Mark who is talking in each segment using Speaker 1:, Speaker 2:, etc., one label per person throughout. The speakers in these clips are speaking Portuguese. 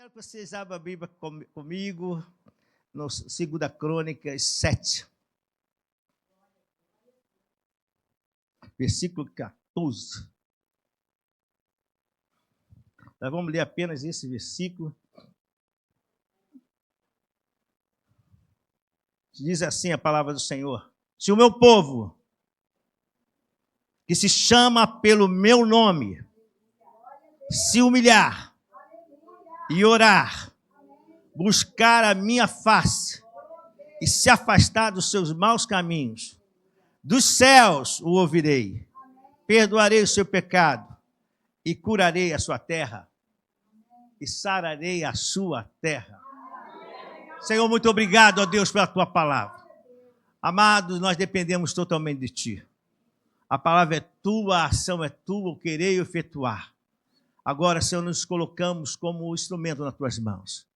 Speaker 1: quero que vocês abram a Bíblia comigo no 2 Crônicas 7, versículo 14. Nós vamos ler apenas esse versículo. Diz assim a palavra do Senhor: se o meu povo, que se chama pelo meu nome, se humilhar e orar, buscar a minha face e se afastar dos seus maus caminhos, dos céus o ouvirei, perdoarei o seu pecado e curarei a sua terra e sararei a sua terra. Senhor, muito obrigado, ó Deus, pela tua palavra. Amados, nós dependemos totalmente de ti. A palavra é tua, a ação é tua, o querer e o efetuar. Agora, Senhor, nos colocamos como instrumento nas tuas mãos.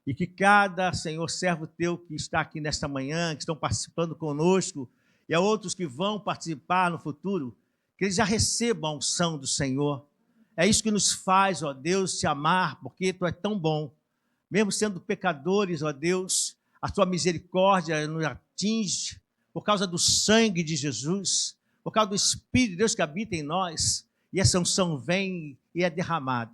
Speaker 1: E que cada, Senhor, servo teu que está aqui nesta manhã, que estão participando conosco, e a outros que vão participar no futuro, que eles já recebam a unção do Senhor. É isso que nos faz, ó Deus, te amar, porque tu és tão bom. Mesmo sendo pecadores, ó Deus, a tua misericórdia nos atinge por causa do sangue de Jesus, por causa do Espírito de Deus que habita em nós, e essa unção vem e é derramada.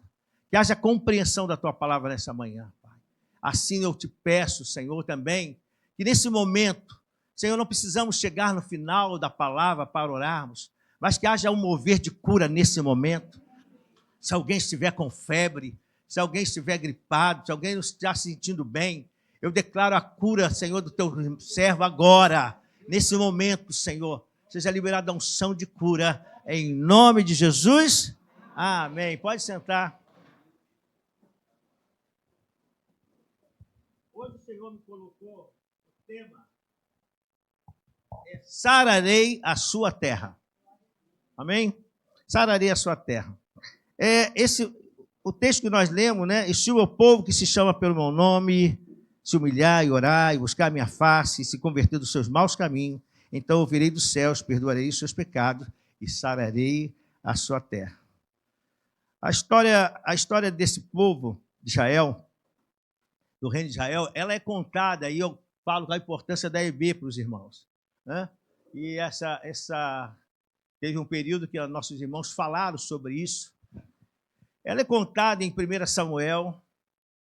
Speaker 1: Que haja compreensão da tua palavra nessa manhã, Pai. Assim eu te peço, Senhor, também, que nesse momento, Senhor, não precisamos chegar no final da palavra para orarmos, mas que haja um mover de cura nesse momento. Se alguém estiver com febre, se alguém estiver gripado, se alguém não estiver se sentindo bem, eu declaro a cura, Senhor, do teu servo agora, nesse momento, Senhor. Seja liberada a unção de cura, em nome de Jesus. Amém. Pode sentar. Hoje o Senhor me colocou o tema é sararei a sua terra. Amém? Sararei a sua terra. O texto que nós lemos, né? E se o meu povo que se chama pelo meu nome se humilhar e orar e buscar a minha face e se converter dos seus maus caminhos, então eu virei dos céus, perdoarei os seus pecados e sararei a sua terra. A história desse povo de Israel, do reino de Israel, ela é contada, e eu falo com a importância da EB para os irmãos, né? E teve um período que nossos irmãos falaram sobre isso. Ela é contada em 1 Samuel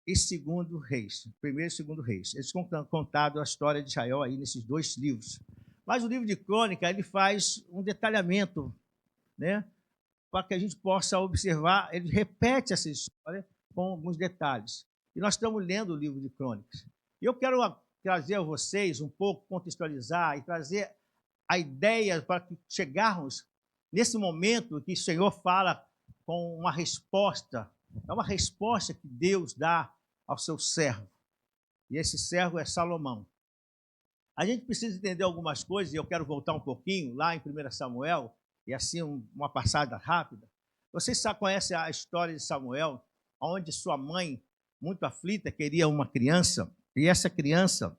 Speaker 1: e 2 Reis. 1 e 2 Reis. Eles contaram a história de Israel aí nesses dois livros. Mas o livro de Crônica, ele faz um detalhamento, né, para que a gente possa observar. Ele repete essa história com alguns detalhes. E nós estamos lendo o livro de Crônicas. E eu quero trazer a vocês um pouco, contextualizar e trazer a ideia para que chegarmos nesse momento que o Senhor fala com uma resposta. É uma resposta que Deus dá ao seu servo. E esse servo é Salomão. A gente precisa entender algumas coisas, e eu quero voltar um pouquinho lá em 1 Samuel, e assim uma passada rápida. Vocês conhecem a história de Samuel, onde sua mãe, muito aflita, queria uma criança, e essa criança,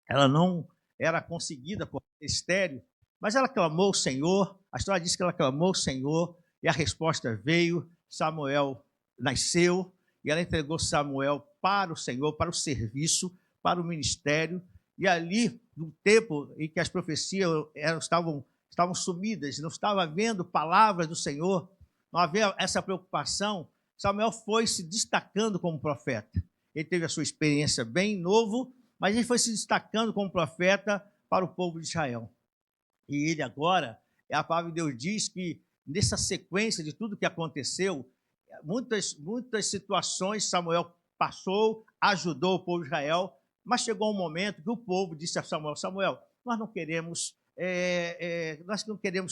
Speaker 1: ela não era conseguida por estéril, mas ela clamou ao Senhor. A história diz que ela clamou ao Senhor, e a resposta veio. Samuel nasceu, e ela entregou Samuel para o Senhor, para o serviço, para o ministério. E ali, no tempo em que as profecias estavam sumidas, não estava havendo palavras do Senhor, não havia essa preocupação, Samuel foi se destacando como profeta. Ele teve a sua experiência bem novo, mas ele foi se destacando como profeta para o povo de Israel. E ele agora, a palavra de Deus diz que nessa sequência de tudo que aconteceu, muitas situações Samuel passou, ajudou o povo de Israel, mas chegou um momento que o povo disse a Samuel: Samuel, nós não queremos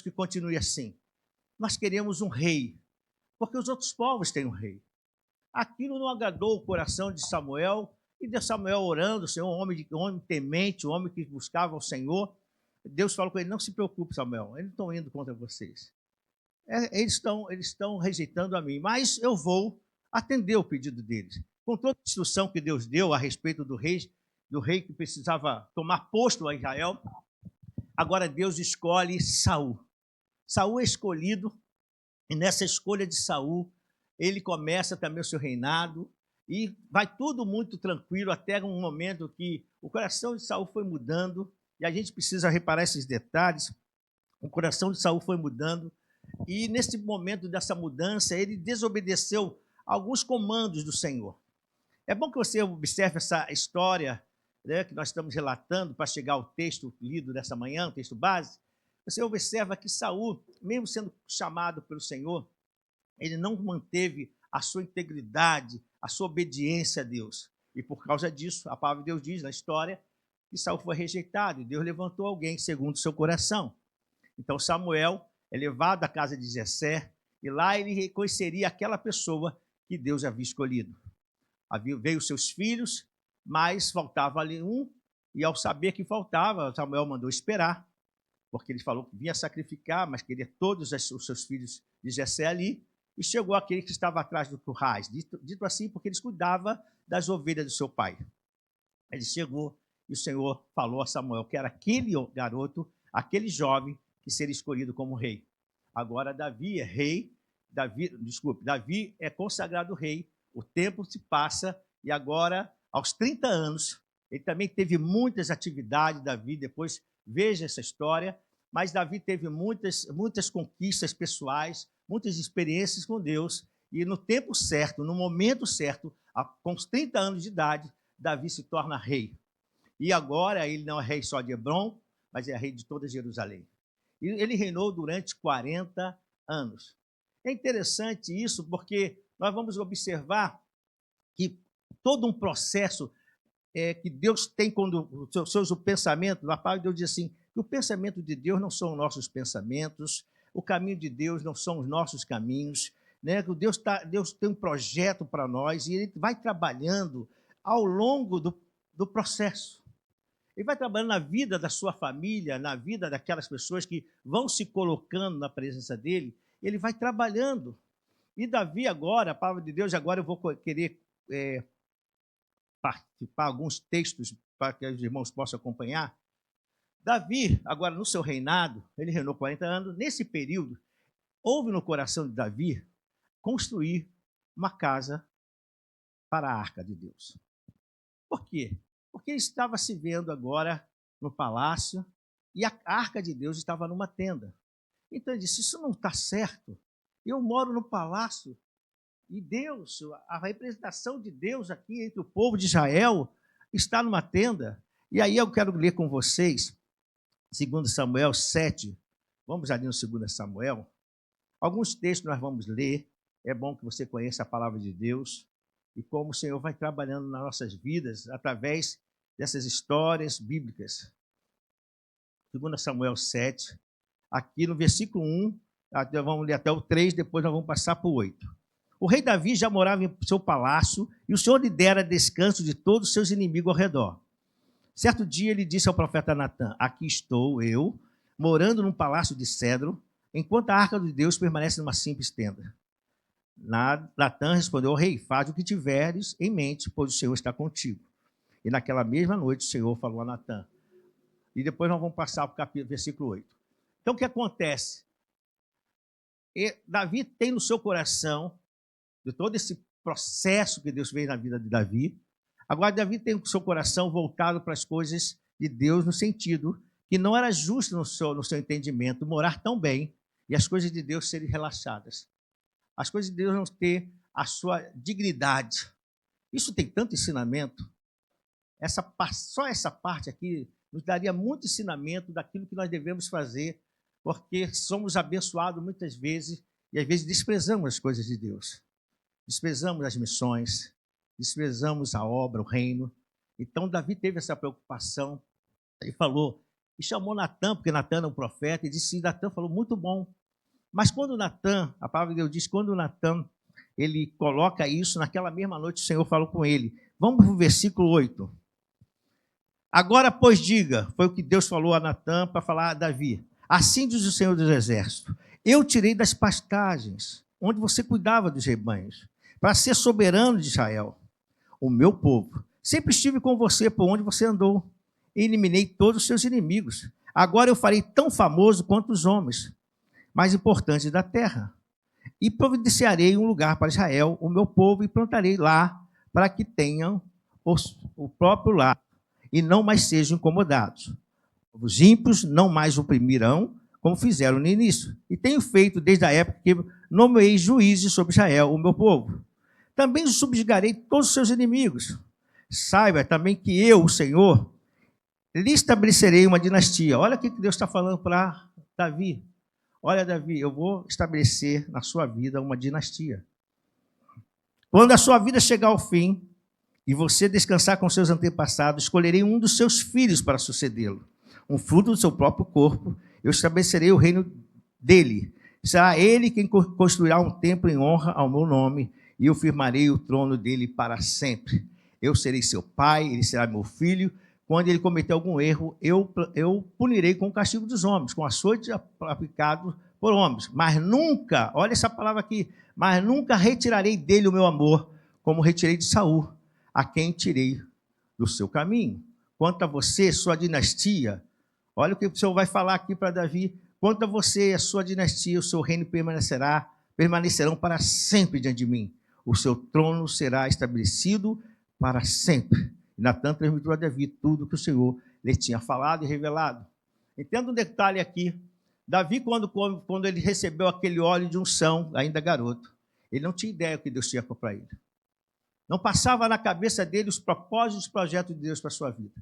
Speaker 1: que continue assim. Nós queremos um rei, porque os outros povos têm um rei. Aquilo não agradou o coração de Samuel, e de Samuel orando, o Senhor, um homem temente, um homem que buscava o Senhor. Deus falou com ele: não se preocupe, Samuel, eles não estão indo contra vocês. Eles estão rejeitando a mim, mas eu vou atender o pedido deles. Com toda a instrução que Deus deu a respeito do rei que precisava tomar posto a Israel, agora Deus escolhe Saul. Saul é escolhido, e nessa escolha de Saul, ele começa também o seu reinado, E vai tudo muito tranquilo até um momento que o coração de Saul foi mudando, e a gente precisa reparar esses detalhes. O coração de Saul foi mudando, e nesse momento dessa mudança, ele desobedeceu alguns comandos do Senhor. É bom que você observe essa história, né, que nós estamos relatando para chegar ao texto lido dessa manhã, o texto base. Você observa que Saul, mesmo sendo chamado pelo Senhor, ele não manteve a sua integridade, a sua obediência a Deus. E por causa disso, a palavra de Deus diz na história que Saul foi rejeitado e Deus levantou alguém segundo o seu coração. Então Samuel é levado à casa de Jessé e lá ele reconheceria aquela pessoa que Deus havia escolhido. Veio seus filhos, mas faltava ali um, e ao saber que faltava, Samuel mandou esperar, porque ele falou que vinha sacrificar, mas queria todos os seus filhos de Jessé ali, e chegou aquele que estava atrás do currais, dito assim porque eles cuidavam das ovelhas do seu pai. Ele chegou e o Senhor falou a Samuel que era aquele garoto, aquele jovem que seria escolhido como rei. Agora Davi é rei, Davi é consagrado rei, o tempo se passa e agora, aos 30 anos, ele também teve muitas atividades, Davi, depois veja essa história, mas Davi teve muitas conquistas pessoais, muitas experiências com Deus, e no tempo certo, no momento certo, com os 30 anos de idade, Davi se torna rei. E agora ele não é rei só de Hebrom, mas é rei de toda Jerusalém. E ele reinou durante 40 anos. É interessante isso, porque nós vamos observar que todo um processo que Deus tem quando o pensamento, a palavra de Deus diz assim, que o pensamento de Deus não são os nossos pensamentos, o caminho de Deus não são os nossos caminhos, né? Deus tem um projeto para nós e ele vai trabalhando ao longo do processo. Ele vai trabalhando na vida da sua família, na vida daquelas pessoas que vão se colocando na presença dele, ele vai trabalhando. E Davi agora, a palavra de Deus, agora eu vou querer participar alguns textos para que os irmãos possam acompanhar. Davi, agora no seu reinado, ele reinou 40 anos, nesse período, houve no coração de Davi construir uma casa para a arca de Deus. Por quê? Porque ele estava se vendo agora no palácio e a arca de Deus estava numa tenda. Então ele disse, isso não está certo. Eu moro no palácio e Deus, a representação de Deus aqui entre o povo de Israel está numa tenda. E aí eu quero ler com vocês 2 Samuel 7. Vamos ali no 2 Samuel. Alguns textos nós vamos ler. É bom que você conheça a palavra de Deus e como o Senhor vai trabalhando nas nossas vidas através dessas histórias bíblicas. 2 Samuel 7, aqui no versículo 1, vamos ler até o 3, depois nós vamos passar para o 8. O rei Davi já morava em seu palácio e o Senhor lhe dera descanso de todos os seus inimigos ao redor. Certo dia ele disse ao profeta Natã, aqui estou eu, morando num palácio de cedro, enquanto a arca de Deus permanece numa simples tenda. Natã respondeu ao rei, faz o que tiveres em mente, pois o Senhor está contigo. E naquela mesma noite o Senhor falou a Natã. E depois nós vamos passar para o versículo 8. Então o que acontece? Davi tem no seu coração, de todo esse processo que Deus fez na vida de Davi, agora Davi tem o seu coração voltado para as coisas de Deus, no sentido que não era justo no seu entendimento morar tão bem e as coisas de Deus serem relaxadas. As coisas de Deus não ter a sua dignidade. Isso tem tanto ensinamento. Só essa parte aqui nos daria muito ensinamento daquilo que nós devemos fazer, porque somos abençoados muitas vezes e às vezes desprezamos as coisas de Deus. Desprezamos as missões, desprezamos a obra, o reino. Então Davi teve essa preocupação. Ele falou, e chamou Natã, porque Natã era um profeta, e disse, Natã falou, muito bom. Mas quando Natã, a palavra de Deus diz, quando Natã, ele coloca isso, naquela mesma noite o Senhor falou com ele. Vamos para o versículo 8. Agora, pois, diga, foi o que Deus falou a Natã para falar a Davi. Assim diz o Senhor dos Exércitos, eu tirei das pastagens, onde você cuidava dos rebanhos, para ser soberano de Israel, o meu povo. Sempre estive com você por onde você andou, e eliminei todos os seus inimigos. Agora eu farei tão famoso quanto os homens mais importantes da terra. E providenciarei um lugar para Israel, o meu povo, e plantarei lá para que tenham o próprio lar e não mais sejam incomodados. Os ímpios não mais oprimirão, como fizeram no início. E tenho feito desde a época que nomeei juízes sobre Israel, o meu povo. Também subjugarei todos os seus inimigos. Saiba também que eu, o Senhor, lhe estabelecerei uma dinastia. Olha o que Deus está falando para Davi. Olha, Davi, eu vou estabelecer na sua vida uma dinastia. Quando a sua vida chegar ao fim e você descansar com seus antepassados, escolherei um dos seus filhos para sucedê-lo, um fruto do seu próprio corpo. Eu estabelecerei o reino dele. Será ele quem construirá um templo em honra ao meu nome, e eu firmarei o trono dele para sempre. Eu serei seu pai, ele será meu filho. Quando ele cometer algum erro, eu punirei com o castigo dos homens, com açoite aplicado por homens. Mas nunca, olha essa palavra aqui, mas nunca retirarei dele o meu amor, como retirei de Saul, a quem tirei do seu caminho. Quanto a você, sua dinastia, olha o que o Senhor vai falar aqui para Davi. Quanto a você, a sua dinastia, o seu reino permanecerão para sempre diante de mim. O seu trono será estabelecido para sempre. E Natan transmitiu a Davi tudo que o Senhor lhe tinha falado e revelado. Entenda um detalhe aqui. Davi, quando ele recebeu aquele óleo de unção, ainda garoto, ele não tinha ideia do que Deus tinha para ele. Não passava na cabeça dele os propósitos e os projetos de Deus para a sua vida.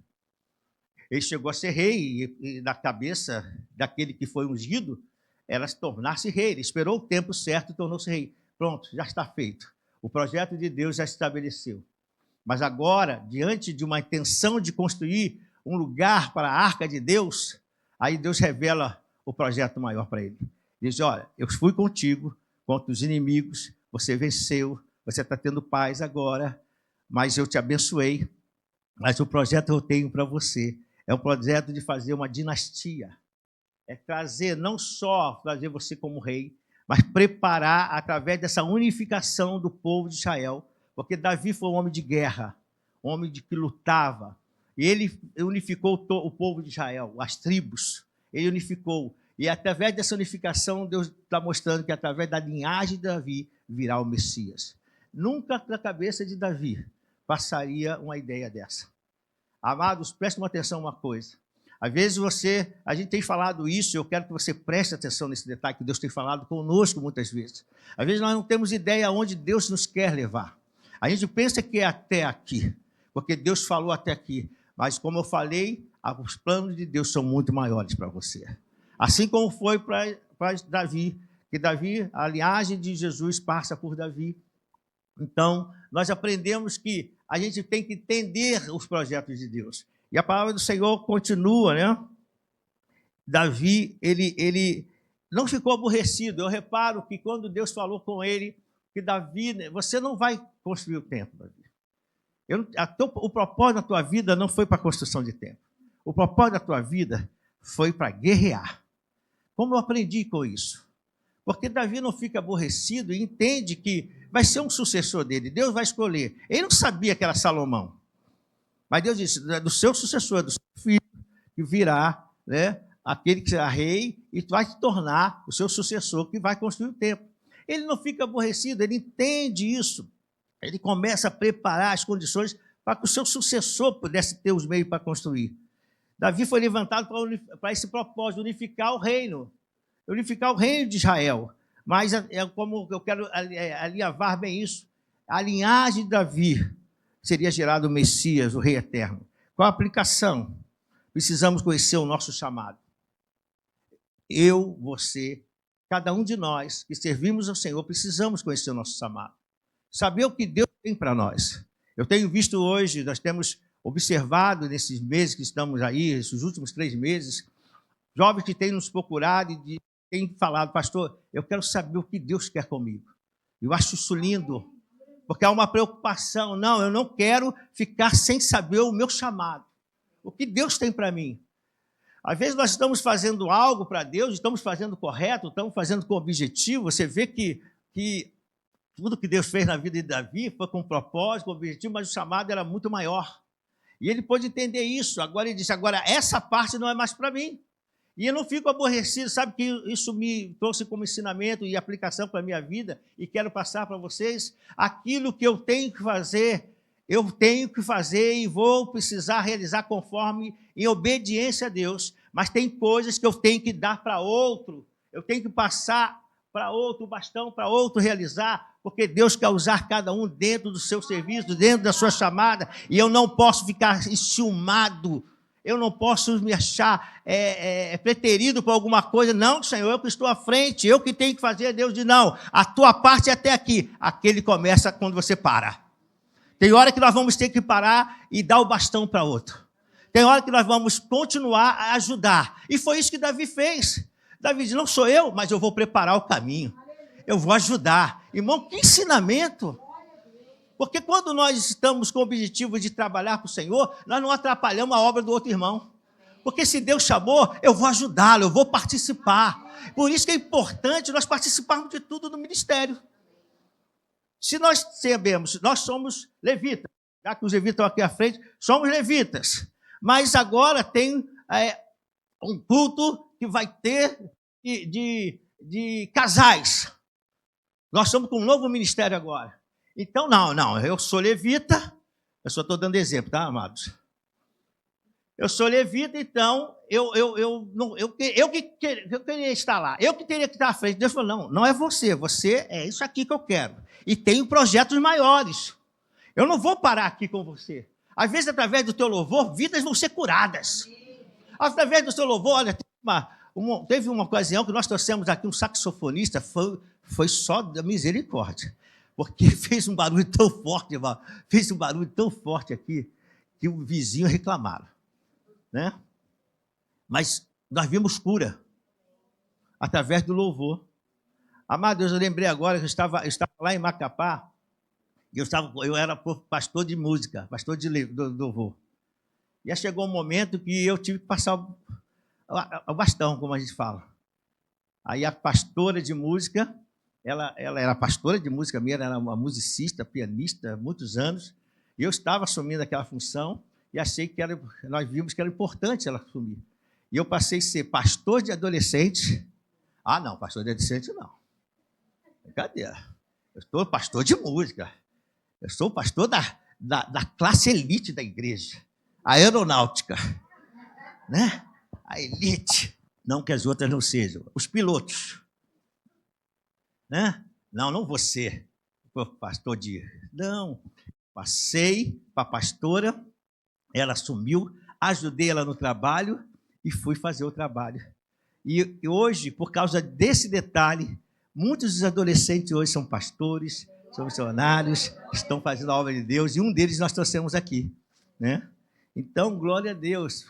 Speaker 1: Ele chegou a ser rei, e na cabeça daquele que foi ungido, era se tornar-se rei. Ele esperou o tempo certo e tornou-se rei. Pronto, já está feito. O projeto de Deus já se estabeleceu. Mas agora, diante de uma intenção de construir um lugar para a arca de Deus, aí Deus revela o projeto maior para ele. Diz, olha, eu fui contigo contra os inimigos, você venceu, você está tendo paz agora, mas eu te abençoei. Mas o projeto que eu tenho para você é um projeto de fazer uma dinastia. É trazer, não só trazer você como rei, mas preparar através dessa unificação do povo de Israel, porque Davi foi um homem de guerra, um homem que lutava, e ele unificou o povo de Israel, as tribos, ele unificou, e através dessa unificação, Deus está mostrando que através da linhagem de Davi virá o Messias. Nunca na cabeça de Davi passaria uma ideia dessa. Amados, prestem atenção uma coisa. Às vezes a gente tem falado isso, eu quero que você preste atenção nesse detalhe que Deus tem falado conosco muitas vezes. Às vezes nós não temos ideia aonde Deus nos quer levar. A gente pensa que é até aqui, porque Deus falou até aqui. Mas como eu falei, os planos de Deus são muito maiores para você. Assim como foi para Davi, que Davi, a linhagem de Jesus passa por Davi. Então, nós aprendemos que a gente tem que entender os projetos de Deus. E a palavra do Senhor continua, né? Davi, ele não ficou aborrecido. Eu reparo que quando Deus falou com ele, que Davi, você não vai construir o templo, Davi. O propósito da tua vida não foi para a construção de templo. O propósito da tua vida foi para guerrear. Como eu aprendi com isso? Porque Davi não fica aborrecido e entende que vai ser um sucessor dele. Deus vai escolher. Ele não sabia que era Salomão. Mas Deus disse, do seu sucessor, do seu filho, que virá, né, aquele que será rei e vai se tornar o seu sucessor que vai construir o templo. Ele não fica aborrecido, ele entende isso. Ele começa a preparar as condições para que o seu sucessor pudesse ter os meios para construir. Davi foi levantado para esse propósito, unificar o reino de Israel. Mas é como eu quero alinhavar bem isso, a linhagem de Davi seria gerado o Messias, o Rei Eterno. Qual a aplicação? Precisamos conhecer o nosso chamado. Eu, você, cada um de nós que servimos ao Senhor, precisamos conhecer o nosso chamado. Saber o que Deus tem para nós. Eu tenho visto hoje, nós temos observado nesses meses que estamos aí, esses últimos 3 meses, jovens que têm nos procurado e têm falado, pastor, eu quero saber o que Deus quer comigo. Eu acho isso lindo, porque há uma preocupação. Não, eu não quero ficar sem saber o meu chamado. O que Deus tem para mim. Às vezes nós estamos fazendo algo para Deus, estamos fazendo correto, estamos fazendo com objetivo. Você vê que tudo que Deus fez na vida de Davi foi com propósito, com objetivo, mas o chamado era muito maior. E ele pôde entender isso. Agora ele disse, agora essa parte não é mais para mim. E eu não fico aborrecido, sabe que isso me trouxe como ensinamento e aplicação para a minha vida e quero passar para vocês. Aquilo que eu tenho que fazer eu tenho que fazer e vou precisar realizar conforme, em obediência a Deus, mas tem coisas que eu tenho que dar para outro, eu tenho que passar para outro, o bastão para outro realizar, porque Deus quer usar cada um dentro do seu serviço, dentro da sua chamada, e eu não posso ficar enciumado, eu não posso me achar preterido por alguma coisa. Não, Senhor, eu que estou à frente, eu que tenho que fazer. Deus diz, não, a tua parte é até aqui. Aquele começa quando você para. Tem hora que nós vamos ter que parar e dar o bastão para outro. Tem hora que nós vamos continuar a ajudar. E foi isso que Davi fez. Davi diz, não sou eu, mas eu vou preparar o caminho. Eu vou ajudar. Irmão, que ensinamento! Porque quando nós estamos com o objetivo de trabalhar para o Senhor, nós não atrapalhamos a obra do outro irmão. Porque se Deus chamou, eu vou ajudá-lo, eu vou participar. Por isso que é importante nós participarmos de tudo no ministério. Se nós sabemos, nós somos levitas, já que os levitas estão aqui à frente, somos levitas. Mas agora tem um culto que vai ter de casais. Nós estamos com um novo ministério agora. Então, não, eu sou levita, eu só estou dando exemplo, tá, amados? Eu sou levita, então, eu queria estar lá, eu que teria que estar à frente. Deus falou, não é você é isso aqui que eu quero. E tenho projetos maiores. Eu não vou parar aqui com você. Às vezes, através do teu louvor, vidas vão ser curadas. Através do teu louvor, olha, teve uma ocasião que nós trouxemos aqui um saxofonista, foi só da misericórdia. Porque fez um barulho tão forte, irmão, fez um barulho tão forte aqui, que o vizinho reclamaram, né? Mas nós vimos cura, através do louvor. Amado Deus, eu lembrei agora que eu estava lá em Macapá, e eu era pastor de música, pastor de louvor. E aí chegou um momento que eu tive que passar o bastão, como a gente fala. Aí a pastora de música, ela era pastora de música mesmo, era uma musicista, pianista, há muitos anos, e eu estava assumindo aquela função, e achei que nós vimos que era importante ela assumir. E eu passei a ser pastor de adolescente. Ah, não, pastor de adolescente não. Cadê? Eu sou pastor de música. Eu sou pastor da classe elite da igreja, a aeronáutica, né? A elite. Não que as outras não sejam. Os pilotos. Né? Não você, pastor de... Não, passei para a pastora, ela assumiu, ajudei ela no trabalho e fui fazer o trabalho. E hoje, por causa desse detalhe, muitos dos adolescentes hoje são pastores, são missionários, estão fazendo a obra de Deus, e um deles nós trouxemos aqui, né? Então, glória a Deus.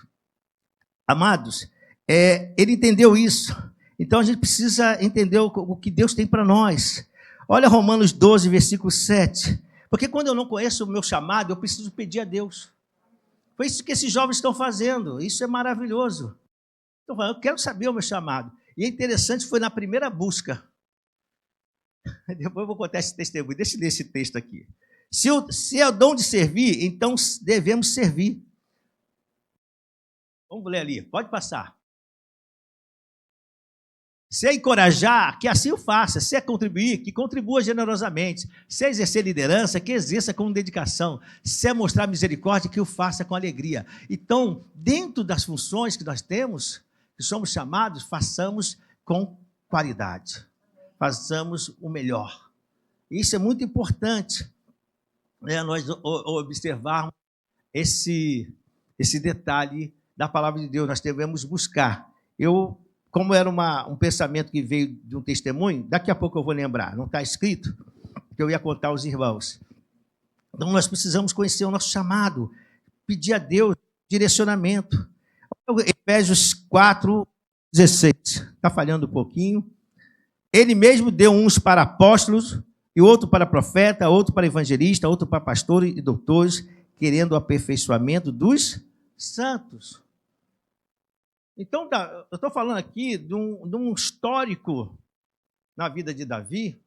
Speaker 1: Amados, ele entendeu isso. Então, a gente precisa entender o que Deus tem para nós. Olha Romanos 12, versículo 7. Porque quando eu não conheço o meu chamado, eu preciso pedir a Deus. Foi isso que esses jovens estão fazendo. Isso é maravilhoso. Então, eu quero saber o meu chamado. E é interessante, foi na primeira busca. Depois eu vou contar esse testemunho. Deixa eu ler esse texto aqui. Se é o dom de servir, então devemos servir. Vamos ler ali. Pode passar. Se é encorajar, que assim o faça. Se é contribuir, que contribua generosamente. Se é exercer liderança, que exerça com dedicação. Se é mostrar misericórdia, que o faça com alegria. Então, dentro das funções que nós temos, que somos chamados, façamos com qualidade. Façamos o melhor. Isso é muito importante, né, nós observarmos esse detalhe da palavra de Deus. Nós devemos buscar. Como era um pensamento que veio de um testemunho, daqui a pouco eu vou lembrar, não está escrito, que eu ia contar aos irmãos. Então, nós precisamos conhecer o nosso chamado, pedir a Deus direcionamento. Efésios 4, 16. Está falhando um pouquinho. Ele mesmo deu uns para apóstolos, e outro para profeta, outro para evangelista, outro para pastores e doutores, querendo o aperfeiçoamento dos santos. Então, eu estou falando aqui de um histórico na vida de Davi,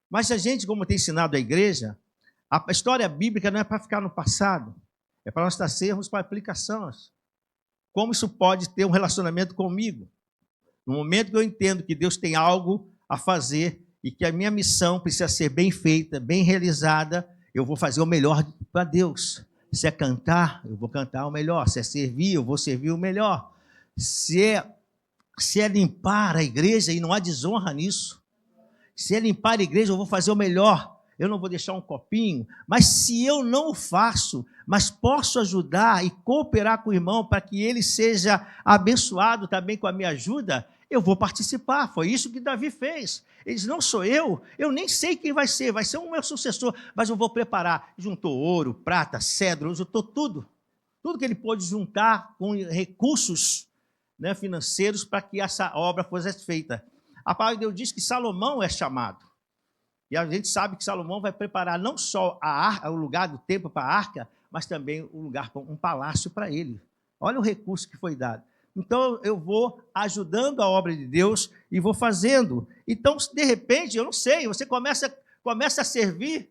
Speaker 1: mas a gente, como tem ensinado a igreja, a história bíblica não é para ficar no passado, é para nós trazermos para aplicações. Como isso pode ter um relacionamento comigo? No momento que eu entendo que Deus tem algo a fazer e que a minha missão precisa ser bem feita, bem realizada, eu vou fazer o melhor para Deus. Se é cantar, eu vou cantar o melhor. Se é servir, eu vou servir o melhor. Se é limpar a igreja, e não há desonra nisso. Se é limpar a igreja, eu vou fazer o melhor. Eu não vou deixar um copinho. Mas se eu não o faço, mas posso ajudar e cooperar com o irmão para que ele seja abençoado também com a minha ajuda, eu vou participar. Foi isso que Davi fez. Ele disse, não sou eu nem sei quem vai ser o meu sucessor, mas eu vou preparar. Juntou ouro, prata, cedro, juntou tudo que ele pôde juntar com recursos, né, financeiros para que essa obra fosse feita. A palavra de Deus diz que Salomão é chamado. E a gente sabe que Salomão vai preparar não só o lugar do templo para a arca, mas também o lugar para um palácio para ele. Olha o recurso que foi dado. Então, eu vou ajudando a obra de Deus e vou fazendo. Então, de repente, eu não sei, você começa a servir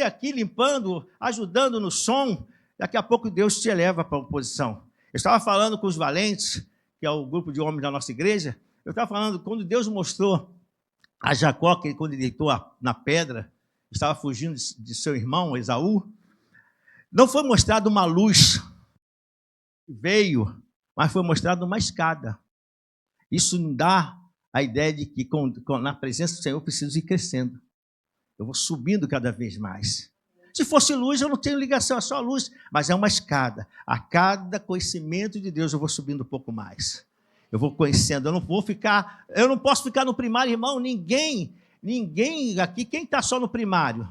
Speaker 1: aqui, limpando, ajudando no som, daqui a pouco Deus te eleva para a posição. Eu estava falando com os valentes, que é o grupo de homens da nossa igreja, eu estava falando, quando Deus mostrou a Jacó, que quando ele deitou na pedra, estava fugindo de seu irmão, Esaú, não foi mostrado uma luz que veio, mas foi mostrado uma escada. Isso não dá a ideia de que na presença do Senhor eu preciso ir crescendo. Eu vou subindo cada vez mais. Se fosse luz, eu não tenho ligação, é só luz, mas é uma escada. A cada conhecimento de Deus eu vou subindo um pouco mais. Eu vou conhecendo, eu não posso ficar no primário, irmão, ninguém aqui, quem está só no primário?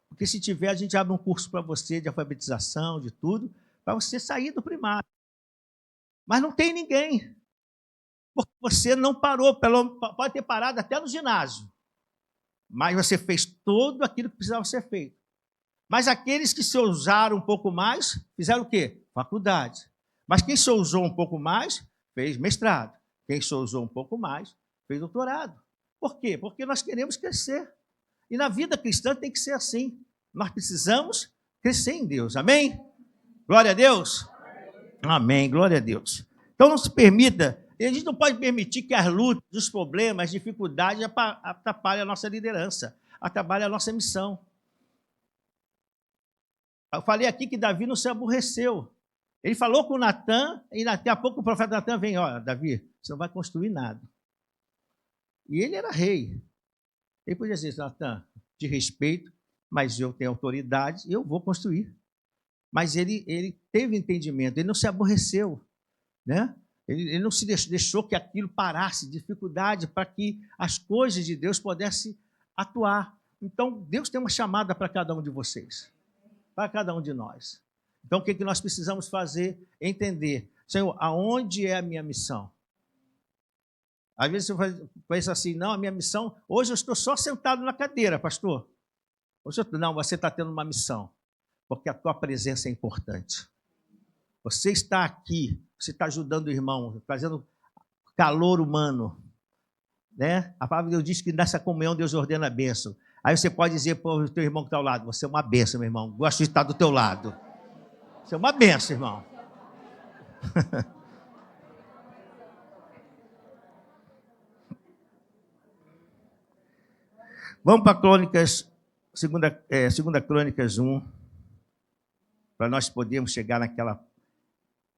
Speaker 1: Porque se tiver, a gente abre um curso para você de alfabetização, de tudo, para você sair do primário. Mas não tem ninguém, porque você não parou, pode ter parado até no ginásio, mas você fez tudo aquilo que precisava ser feito. Mas aqueles que se ousaram um pouco mais, fizeram o quê? Faculdade. Mas quem se ousou um pouco mais, fez mestrado. Quem se ousou um pouco mais, fez doutorado. Por quê? Porque nós queremos crescer. E na vida cristã tem que ser assim. Nós precisamos crescer em Deus. Amém? Glória a Deus. Amém. Glória a Deus. Então não se permita, a gente não pode permitir que as lutas, os problemas, as dificuldades atrapalhem a nossa liderança, atrapalhem a nossa missão. Eu falei aqui que Davi não se aborreceu. Ele falou com Natan, e daqui a pouco o profeta Natan vem, olha, Davi, você não vai construir nada. E ele era rei. Ele podia dizer, Natan, te respeito, mas eu tenho autoridade, eu vou construir. Mas ele teve entendimento, ele não se aborreceu, né? Ele não se deixou que aquilo parasse, dificuldade para que as coisas de Deus pudessem atuar. Então, Deus tem uma chamada para cada um de vocês, para cada um de nós. Então, o que nós precisamos fazer? Entender, Senhor, aonde é a minha missão? Às vezes você pensa assim, não, a minha missão, hoje eu estou só sentado na cadeira, pastor. Não, você está tendo uma missão, porque a tua presença é importante. Você está aqui, você está ajudando o irmão, trazendo calor humano, né? A palavra de Deus diz que nessa comunhão Deus ordena a bênção. Aí você pode dizer para o teu irmão que está ao lado, você é uma bênção, meu irmão, gosto de estar do teu lado. Você é uma bênção, irmão. Vamos para Crônicas, segunda Crônicas 1, para nós podermos chegar naquela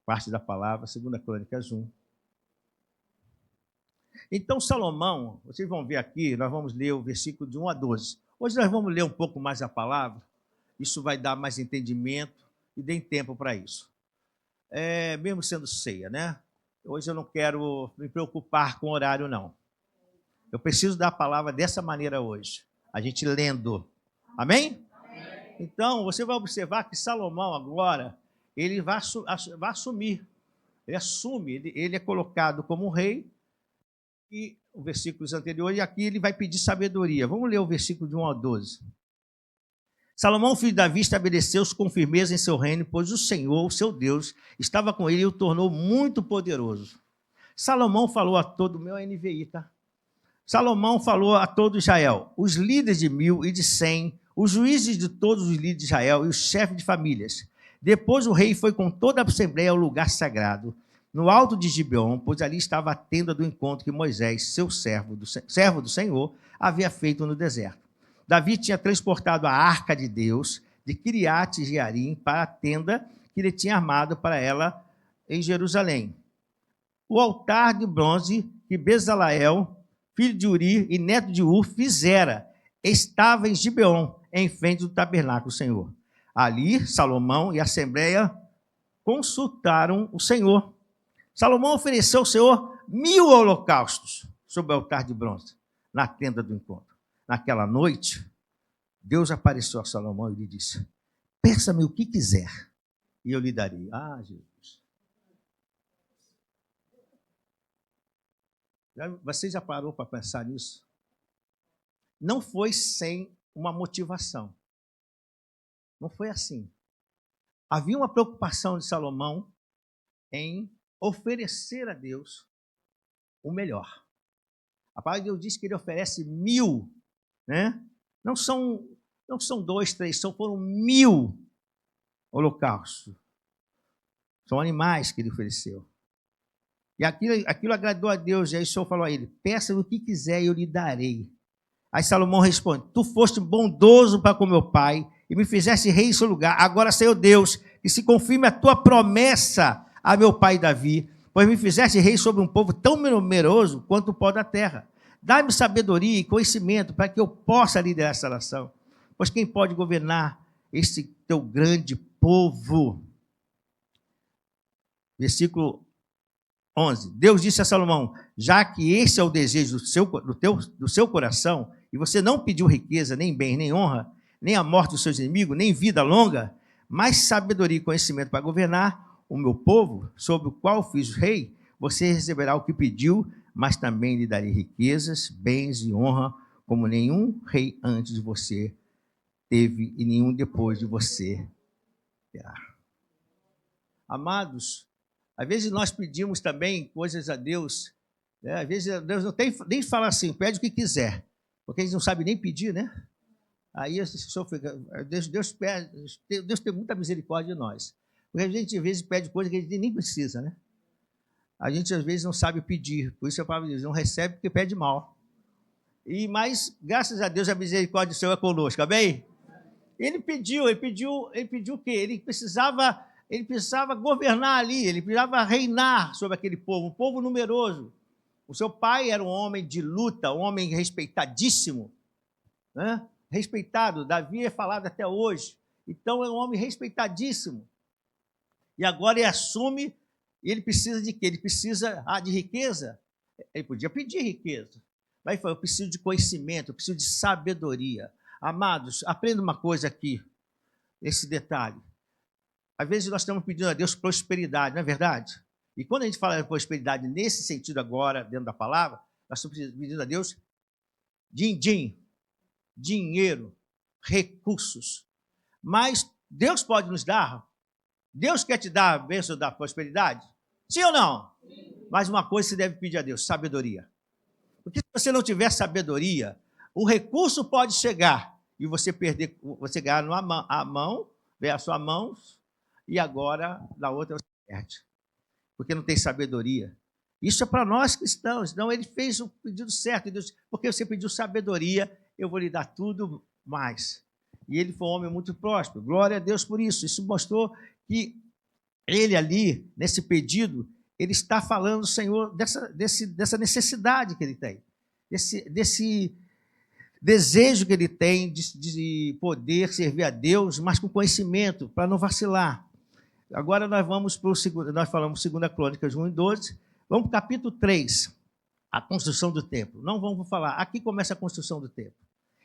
Speaker 1: parte da palavra, 2 Crônicas 1. Então, Salomão, vocês vão ver aqui, nós vamos ler o versículo de 1 a 12. Hoje nós vamos ler um pouco mais a palavra, isso vai dar mais entendimento e dê tempo para isso. Mesmo sendo ceia, né? Hoje eu não quero me preocupar com o horário, não. Eu preciso da palavra dessa maneira hoje, a gente lendo. Amém? Amém. Então, você vai observar que Salomão agora, ele vai assumir. Ele assume, ele é colocado como rei, e os versículos anteriores, e aqui ele vai pedir sabedoria. Vamos ler o versículo de 1 a 12. Salomão, filho de Davi, estabeleceu-se com firmeza em seu reino, pois o Senhor, o seu Deus, estava com ele e o tornou muito poderoso. Salomão falou a todo, meu NVI, tá? Salomão falou a todo Israel, os líderes de 1000 e de 100, os juízes de todos os líderes de Israel e os chefes de famílias. Depois o rei foi com toda a assembleia ao lugar sagrado, no alto de Gibeon, pois ali estava a tenda do encontro que Moisés, seu servo do Senhor, havia feito no deserto. Davi tinha transportado a arca de Deus de Kiriat Jearim para a tenda que ele tinha armado para ela em Jerusalém. O altar de bronze que Bezaleel, filho de Uri e neto de Ur, fizera, estava em Gibeon, em frente do tabernáculo do Senhor. Ali, Salomão e a Assembleia consultaram o Senhor. Salomão ofereceu ao Senhor 1000 holocaustos sobre o altar de bronze, na tenda do encontro. Naquela noite, Deus apareceu a Salomão e lhe disse: peça-me o que quiser, e eu lhe darei. Ah, Jesus. Você já parou para pensar nisso? Não foi sem uma motivação. Não foi assim. Havia uma preocupação de Salomão em oferecer a Deus o melhor. A palavra de Deus diz que ele oferece 1000, né? Não são 2, 3, foram 1000 holocaustos. São animais que ele ofereceu. E aquilo agradou a Deus, e aí o Senhor falou a ele: peça o que quiser e eu lhe darei. Aí Salomão responde: tu foste bondoso para com meu pai e me fizeste rei em seu lugar. Agora, Senhor Deus, que se confirme a tua promessa a meu pai Davi, pois me fizeste rei sobre um povo tão numeroso quanto o pó da terra. Dá-me sabedoria e conhecimento para que eu possa liderar essa nação. Pois quem pode governar esse teu grande povo? Versículo 11. Deus disse a Salomão: já que esse é o desejo do seu coração, e você não pediu riqueza, nem bem, nem honra, nem a morte dos seus inimigos, nem vida longa, mas sabedoria e conhecimento para governar o meu povo, sobre o qual fiz rei, você receberá o que pediu, mas também lhe darei riquezas, bens e honra, como nenhum rei antes de você teve e nenhum depois de você terá. Amados, às vezes nós pedimos também coisas a Deus, né? Às vezes Deus não tem nem fala assim, pede o que quiser, porque a gente não sabe nem pedir, né? Aí Deus tem muita misericórdia de nós. Porque a gente às vezes pede coisa que a gente nem precisa, né? A gente às vezes não sabe pedir, por isso a palavra diz: não recebe porque pede mal. Mas graças a Deus a misericórdia do Senhor é conosco, amém? Ele pediu o quê? Ele precisava governar ali, ele precisava reinar sobre aquele povo, um povo numeroso. O seu pai era um homem de luta, um homem respeitadíssimo, né? Respeitado, Davi é falado até hoje. Então é um homem respeitadíssimo. E agora ele assume, e ele precisa de quê? Ele precisa de riqueza. Ele podia pedir riqueza, mas ele falou: eu preciso de conhecimento, eu preciso de sabedoria. Amados, aprenda uma coisa aqui, esse detalhe. Às vezes nós estamos pedindo a Deus prosperidade, não é verdade? E quando a gente fala de prosperidade nesse sentido agora, dentro da palavra, nós estamos pedindo a Deus din-din, dinheiro, recursos. Mas Deus pode nos dar? Deus quer te dar a bênção da prosperidade? Sim ou não? Sim. Mas uma coisa você deve pedir a Deus: sabedoria. Porque se você não tiver sabedoria, o recurso pode chegar e você perder, você ganhar a mão, ver a sua mão, e agora na outra você perde. Porque não tem sabedoria. Isso é para nós cristãos. Então ele fez o pedido certo. Deus, porque você pediu sabedoria, eu vou lhe dar tudo mais. E ele foi um homem muito próspero. Glória a Deus por isso. Isso mostrou que ele ali, nesse pedido, ele está falando, Senhor, dessa necessidade que ele tem, desse desejo que ele tem de poder servir a Deus, mas com conhecimento, para não vacilar. Agora nós vamos para o segundo, nós falamos 2 Crônicas 1 e 12, vamos para o capítulo 3, a construção do templo. Não vamos falar, aqui começa a construção do templo.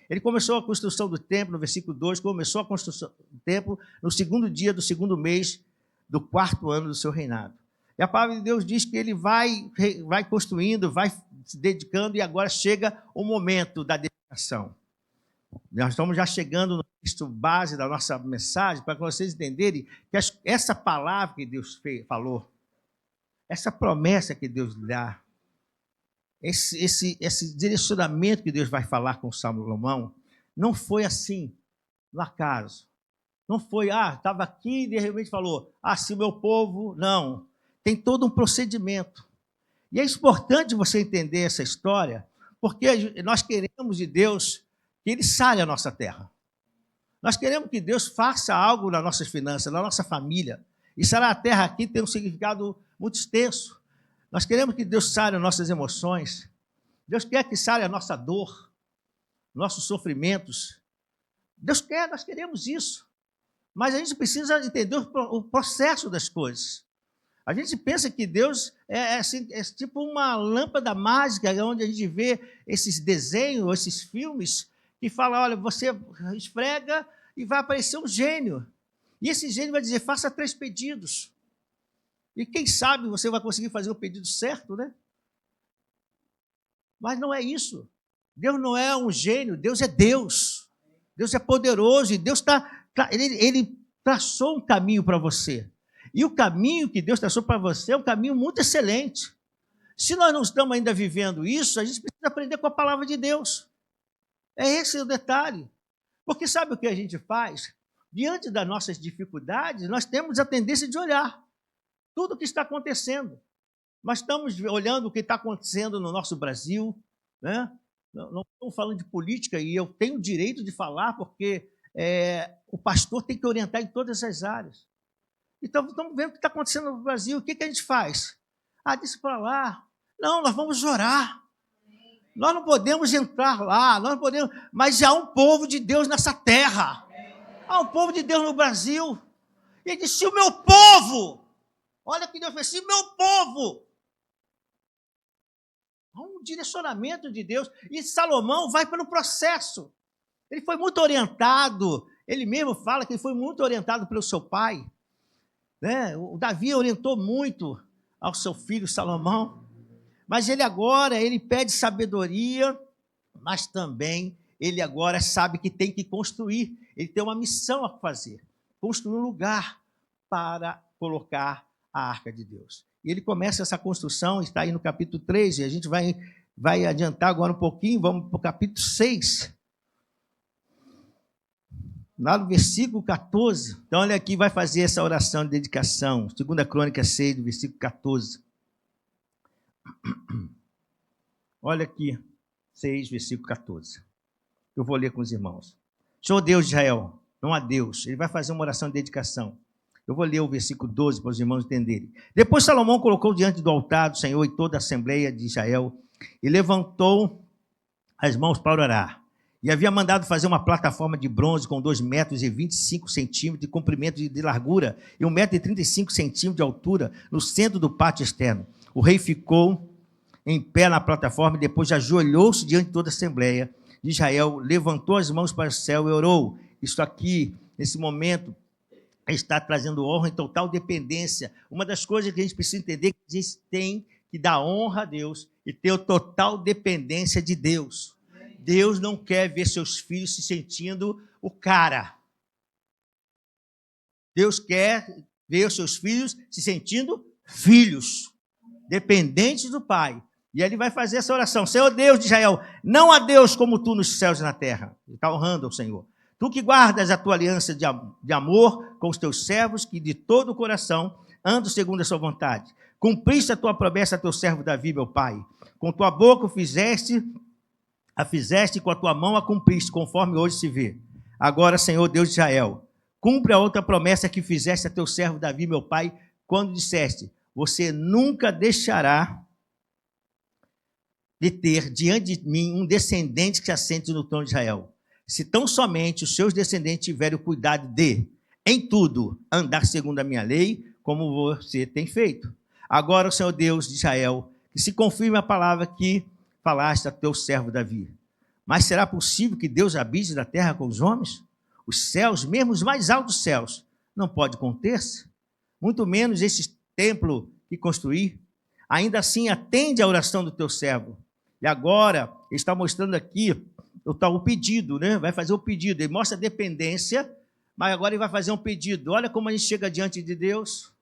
Speaker 1: Ele começou a construção do templo, no versículo 2, começou a construção do templo no segundo dia do segundo mês do 4º ano do seu reinado. E a palavra de Deus diz que ele vai construindo, vai se dedicando, e agora chega o momento da dedicação. Nós estamos já chegando no texto base da nossa mensagem, para que vocês entenderem que essa palavra que Deus falou, essa promessa que Deus dá, esse direcionamento que Deus vai falar com Salomão, não foi assim, no acaso. Não foi, estava aqui e de repente falou, se o meu povo... Não, tem todo um procedimento. E é importante você entender essa história, porque nós queremos de Deus que Ele sare a nossa terra. Nós queremos que Deus faça algo nas nossas finanças, na nossa família. E sarar a terra aqui tem um significado muito extenso. Nós queremos que Deus sare as nossas emoções. Deus quer que sare a nossa dor, nossos sofrimentos. Deus quer, nós queremos isso. Mas a gente precisa entender o processo das coisas. A gente pensa que Deus é tipo uma lâmpada mágica, onde a gente vê esses desenhos, esses filmes, que falam, olha, você esfrega e vai aparecer um gênio. E esse gênio vai dizer, faça 3 pedidos. E quem sabe você vai conseguir fazer o pedido certo, né? Mas não é isso. Deus não é um gênio, Deus é Deus. Deus é poderoso e Deus ele traçou um caminho para você. E o caminho que Deus traçou para você é um caminho muito excelente. Se nós não estamos ainda vivendo isso, a gente precisa aprender com a palavra de Deus. É esse o detalhe. Porque sabe o que a gente faz? Diante das nossas dificuldades, nós temos a tendência de olhar tudo o que está acontecendo. Nós estamos olhando o que está acontecendo no nosso Brasil, né? Não estamos falando de política, e eu tenho o direito de falar, porque o pastor tem que orientar em todas as áreas. Então, estamos vendo o que está acontecendo no Brasil. O que a gente faz? Disse para lá. Não, nós vamos orar. Nós não podemos entrar lá, nós não podemos, mas há um povo de Deus nessa terra. Há um povo de Deus no Brasil. E ele disse, se o meu povo, olha que Deus fez, se o meu povo. Há um direcionamento de Deus. E Salomão vai pelo processo. Ele foi muito orientado, ele mesmo fala que ele foi muito orientado pelo seu pai. Né? O Davi orientou muito ao seu filho Salomão. Mas ele pede sabedoria, mas também ele agora sabe que tem que construir. Ele tem uma missão a fazer, construir um lugar para colocar a arca de Deus. E ele começa essa construção, está aí no capítulo 3, e a gente vai adiantar agora um pouquinho, vamos para o capítulo 6. Lá no versículo 14. Então, olha aqui, vai fazer essa oração de dedicação. 2 Crônicas 6, do versículo 14. Olha aqui, 6, versículo 14. Eu vou ler com os irmãos. Senhor Deus de Israel, não há Deus. Ele vai fazer uma oração de dedicação. Eu vou ler o versículo 12 para os irmãos entenderem. Depois Salomão colocou diante do altar do Senhor e toda a Assembleia de Israel e levantou as mãos para orar. E havia mandado fazer uma plataforma de bronze com 2 metros e 25 centímetros de comprimento e de largura e 1 metro e 35 centímetros de altura no centro do pátio externo. O rei ficou em pé na plataforma e depois ajoelhou-se diante de toda a Assembleia de Israel, levantou as mãos para o céu e orou. Isso aqui, nesse momento, está trazendo honra em total dependência. Uma das coisas que a gente precisa entender é que a gente tem que dar honra a Deus e ter total dependência de Deus. Deus não quer ver seus filhos se sentindo o cara. Deus quer ver os seus filhos se sentindo filhos, dependentes do Pai. E ele vai fazer essa oração. Senhor Deus de Israel, não há Deus como tu nos céus e na terra. Ele está honrando ao Senhor. Tu que guardas a tua aliança de amor com os teus servos, que de todo o coração andam segundo a sua vontade. Cumpriste a tua promessa a teu servo Davi, meu pai. Com tua boca a fizeste e com a tua mão a cumpriste, conforme hoje se vê. Agora, Senhor Deus de Israel, cumpre a outra promessa que fizeste a teu servo Davi, meu pai, quando disseste, você nunca deixará de ter diante de mim um descendente que assente no trono de Israel. Se tão somente os seus descendentes tiverem o cuidado de, em tudo, andar segundo a minha lei, como você tem feito. Agora, Senhor Deus de Israel, que se confirme a palavra que falaste a teu servo Davi. Mas será possível que Deus habite na terra com os homens? Os céus, mesmo os mais altos céus, não pode conter-se? Muito menos esse templo que construí. Ainda assim, atende a oração do teu servo. E agora, ele está mostrando aqui o pedido, né? Vai fazer o pedido. Ele mostra a dependência, mas agora ele vai fazer um pedido. Olha como a gente chega diante de Deus.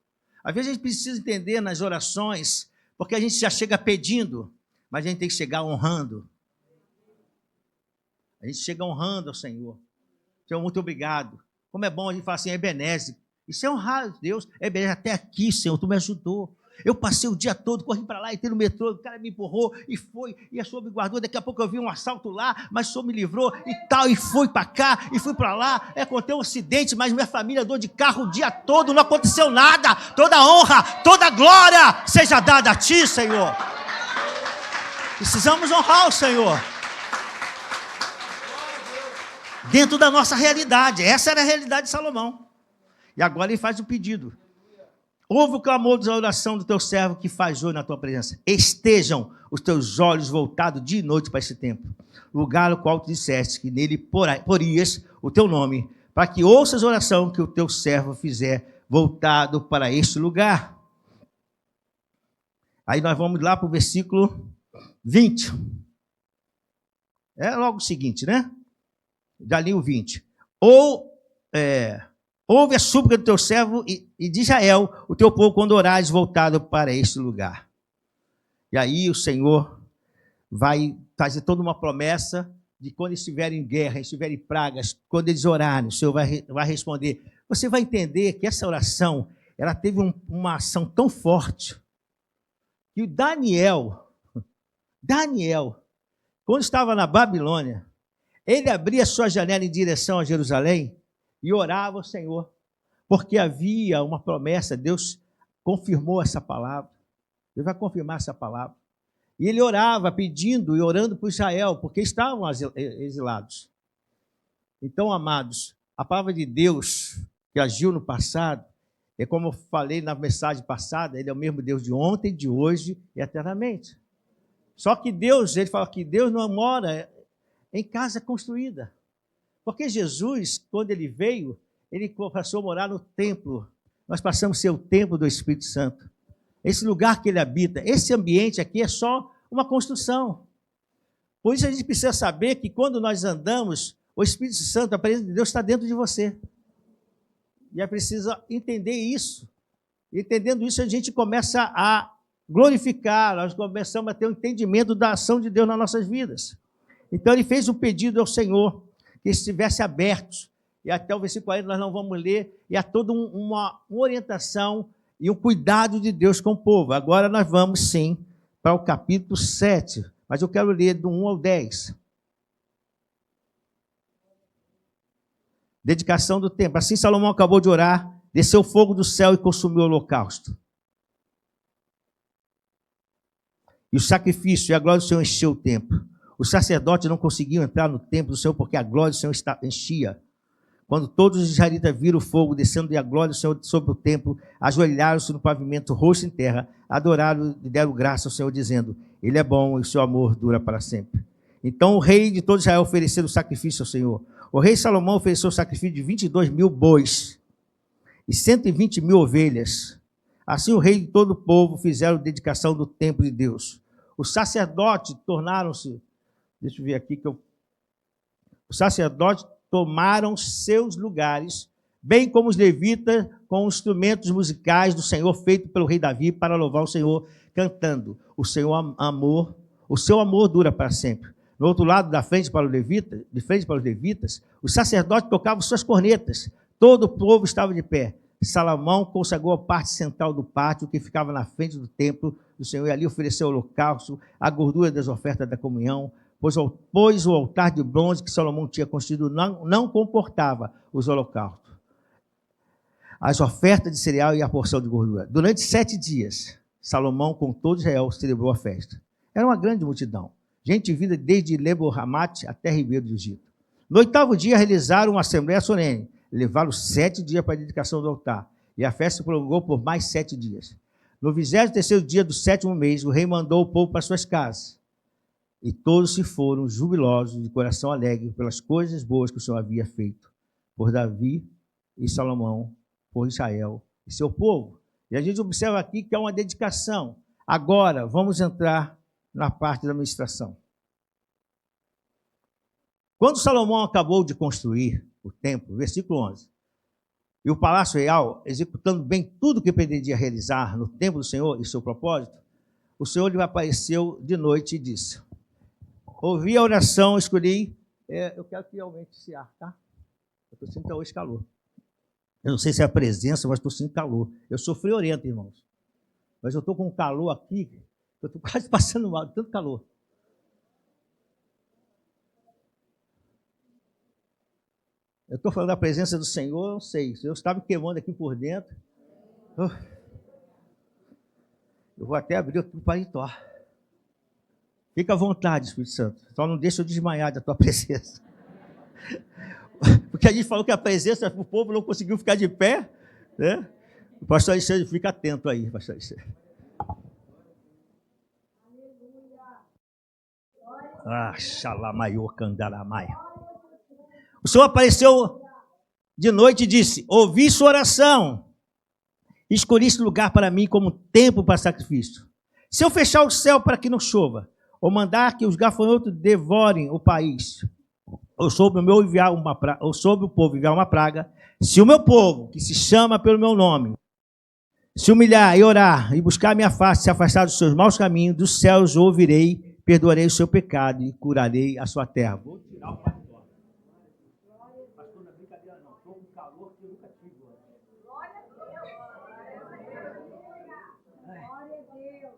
Speaker 1: Às vezes a gente precisa entender nas orações, porque a gente já chega pedindo, mas a gente tem que chegar honrando. A gente chega honrando ao Senhor. Senhor, muito obrigado. Como é bom a gente falar assim, Ebenezer. Isso é honrar a Deus. Ebenezer, até aqui, Senhor, tu me ajudou. Eu passei o dia todo, corri para lá, entrei no metrô, o cara me empurrou e foi, e a senhora me guardou. Daqui a pouco eu vi um assalto lá, mas o senhor me livrou e tal, e fui para cá, e fui para lá. Aconteceu um acidente, mas minha família andou de carro o dia todo, não aconteceu nada. Toda honra, toda glória seja dada a ti, Senhor. Precisamos honrar o Senhor dentro da nossa realidade. Essa era a realidade de Salomão. E agora ele faz o pedido. Ouve o clamor da oração do teu servo que faz hoje na tua presença. Estejam os teus olhos voltados dia e noite para esse templo, lugar no qual tu disseste que nele porias o teu nome, para que ouças a oração que o teu servo fizer voltado para este lugar. Aí nós vamos lá para o versículo 20. É logo o seguinte, né? Dali o 20. Ouve a súplica do teu servo e de Israel, o teu povo, quando orares voltado para este lugar. E aí o Senhor vai fazer toda uma promessa de quando estiverem em guerra, estiverem em pragas, quando eles orarem, o Senhor vai responder. Você vai entender que essa oração, ela teve uma ação tão forte, que o Daniel, quando estava na Babilônia, ele abria sua janela em direção a Jerusalém e orava ao Senhor, porque havia uma promessa. Deus confirmou essa palavra. Deus vai confirmar essa palavra. E ele orava, pedindo e orando por Israel, porque estavam exilados. Então, amados, a palavra de Deus que agiu no passado, é como eu falei na mensagem passada, ele é o mesmo Deus de ontem, de hoje e eternamente. Só que Deus, ele fala que Deus não mora em casa construída. Porque Jesus, quando ele veio, ele passou a morar no templo. Nós passamos a ser o templo do Espírito Santo. Esse lugar que ele habita, esse ambiente aqui é só uma construção. Por isso a gente precisa saber que quando nós andamos, o Espírito Santo, a presença de Deus está dentro de você. E é preciso entender isso. Entendendo isso, a gente começa a glorificar, nós começamos a ter um entendimento da ação de Deus nas nossas vidas. Então ele fez um pedido ao Senhor, que estivesse abertos, e até o versículo 40 nós não vamos ler, e há toda uma orientação e um cuidado de Deus com o povo. Agora nós vamos sim para o capítulo 7, mas eu quero ler do 1 ao 10. Dedicação do templo. Assim Salomão acabou de orar, desceu fogo do céu e consumiu o holocausto. E o sacrifício e a glória do Senhor encheu o templo. Os sacerdotes não conseguiam entrar no templo do Senhor porque a glória do Senhor enchia. Quando todos os israelitas viram o fogo descendo e a glória do Senhor sobre o templo, ajoelharam-se no pavimento, rosto em terra, adoraram e deram graça ao Senhor, dizendo: Ele é bom e o seu amor dura para sempre. Então o rei de todo Israel ofereceu o sacrifício ao Senhor. O rei Salomão ofereceu o sacrifício de 22.000 bois e 120.000 ovelhas. Assim o rei de todo o povo fizeram dedicação do templo de Deus. Os sacerdotes tornaram-se... Deixa eu ver aqui que os sacerdotes tomaram seus lugares, bem como os levitas, com os instrumentos musicais do Senhor, feito pelo rei Davi, para louvar o Senhor, cantando: o seu amor dura para sempre. No outro lado, de frente para os levitas, os sacerdotes tocavam suas cornetas. Todo o povo estava de pé. Salomão consagrou a parte central do pátio, que ficava na frente do templo do Senhor, e ali ofereceu o holocausto, a gordura das ofertas da comunhão, pois o altar de bronze que Salomão tinha construído não comportava os holocaustos, as ofertas de cereal e a porção de gordura. Durante 7 dias, Salomão, com todo Israel, celebrou a festa. Era uma grande multidão, gente vinda desde Lebo-Ramate até Ribeiro do Egito. No 8º dia, realizaram uma assembleia solene. Levaram 7 dias para a dedicação do altar, e a festa se prolongou por mais 7 dias. No 23º dia do 7º mês, o rei mandou o povo para suas casas. E todos se foram jubilosos, de coração alegre, pelas coisas boas que o Senhor havia feito por Davi e Salomão, por Israel e seu povo. E a gente observa aqui que é uma dedicação. Agora, vamos entrar na parte da administração. Quando Salomão acabou de construir o templo, versículo 11, e o palácio real, executando bem tudo que pretendia realizar no templo do Senhor e seu propósito, o Senhor lhe apareceu de noite e disse: ouvi a oração, escolhi. Eu quero que aumente esse ar, tá? Eu estou sentindo hoje calor. Eu não sei se é a presença, mas estou sentindo calor. Eu sou friorento, irmãos. Mas eu estou com um calor aqui, eu estou quase passando mal, tanto calor. Eu estou falando da presença do Senhor, eu não sei. Eu estava me queimando aqui por dentro. Eu vou até abrir o paletó. Fica à vontade, Espírito Santo. Só não deixa eu desmaiar da tua presença. Porque a gente falou que a presença, o povo não conseguiu ficar de pé, né? O pastor Alexandre, fica atento aí, pastor Alexandre. Xalamaiô, candaramai. O Senhor apareceu de noite e disse: ouvi sua oração, escolhi esse lugar para mim como templo para sacrifício. Se eu fechar o céu para que não chova, ou mandar que os gafanhotos devorem o país, ou sobre o povo enviar uma praga, se o meu povo, que se chama pelo meu nome, se humilhar e orar, e buscar a minha face, se afastar dos seus maus caminhos, dos céus eu ouvirei, perdoarei o seu pecado e curarei a sua terra. Vou tirar o paletó. Pastor, não é brincadeira não, estou com calor que eu nunca tive. Glória a Deus. Glória a Deus.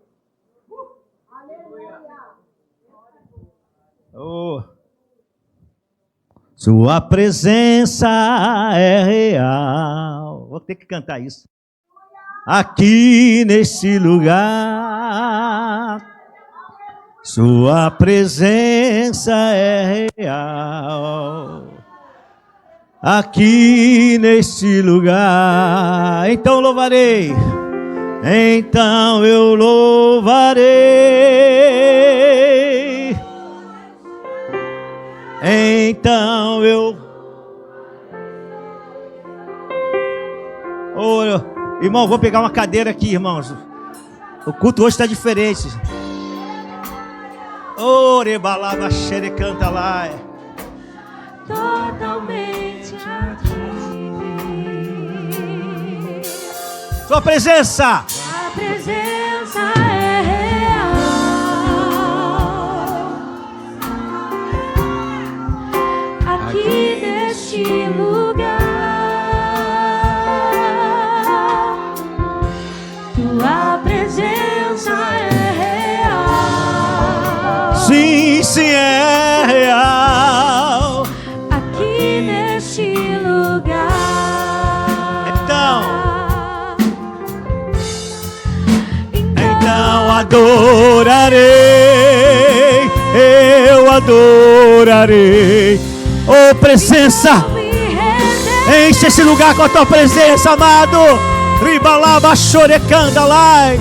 Speaker 1: Aleluia. Oh. Sua presença é real. Vou ter que cantar isso. Aqui nesse lugar, sua presença é real. Aqui nesse lugar, então louvarei. Então eu louvarei. Então eu... Irmão, vou pegar uma cadeira aqui, irmãos. O culto hoje está diferente. Orebalava xerecanta lá.
Speaker 2: Totalmente aqui.
Speaker 1: Sua presença.
Speaker 2: A presença é real. Aqui neste lugar. Tua presença é real.
Speaker 1: Sim, sim, é real.
Speaker 2: Aqui neste lugar.
Speaker 1: Então adorarei, eu adorarei. Oh, presença, enche esse lugar com a tua presença, amado. Ribalaba chorecanda lá.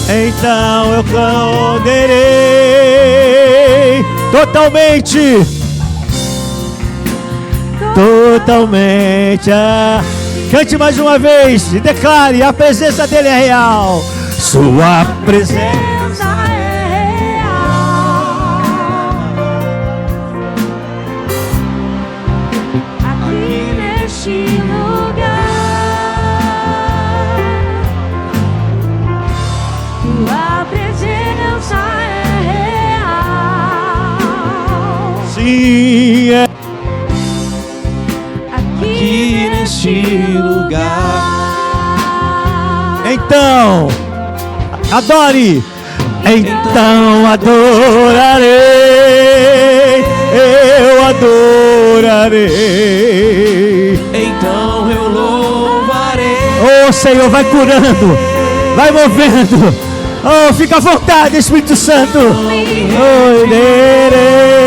Speaker 1: Então eu cantarei totalmente. Cante mais uma vez e declare: a presença dele é real. Sua presença
Speaker 2: é real. Aqui neste lugar. Tua presença é real.
Speaker 1: Sim, é
Speaker 2: aqui neste lugar.
Speaker 1: Então adore. Então adorarei, eu adorarei.
Speaker 3: Então eu louvarei.
Speaker 1: Oh, Senhor, vai curando, vai movendo. Oh, fica à vontade, Espírito Santo. Oh, irei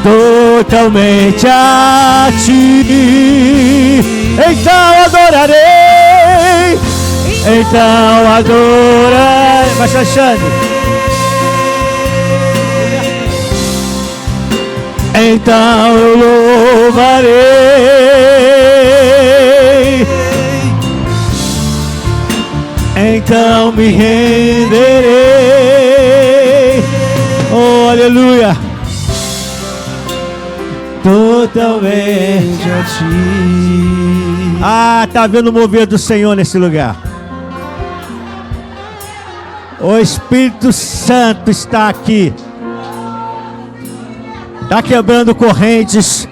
Speaker 1: totalmente a ti. Então adorarei. Então adorarei. Vai, Alexandre. Então eu louvarei. Então me renderei. Oh, aleluia. Totalmente a ti. Ah, tá vendo o mover do Senhor nesse lugar. O Espírito Santo está aqui. Está quebrando correntes,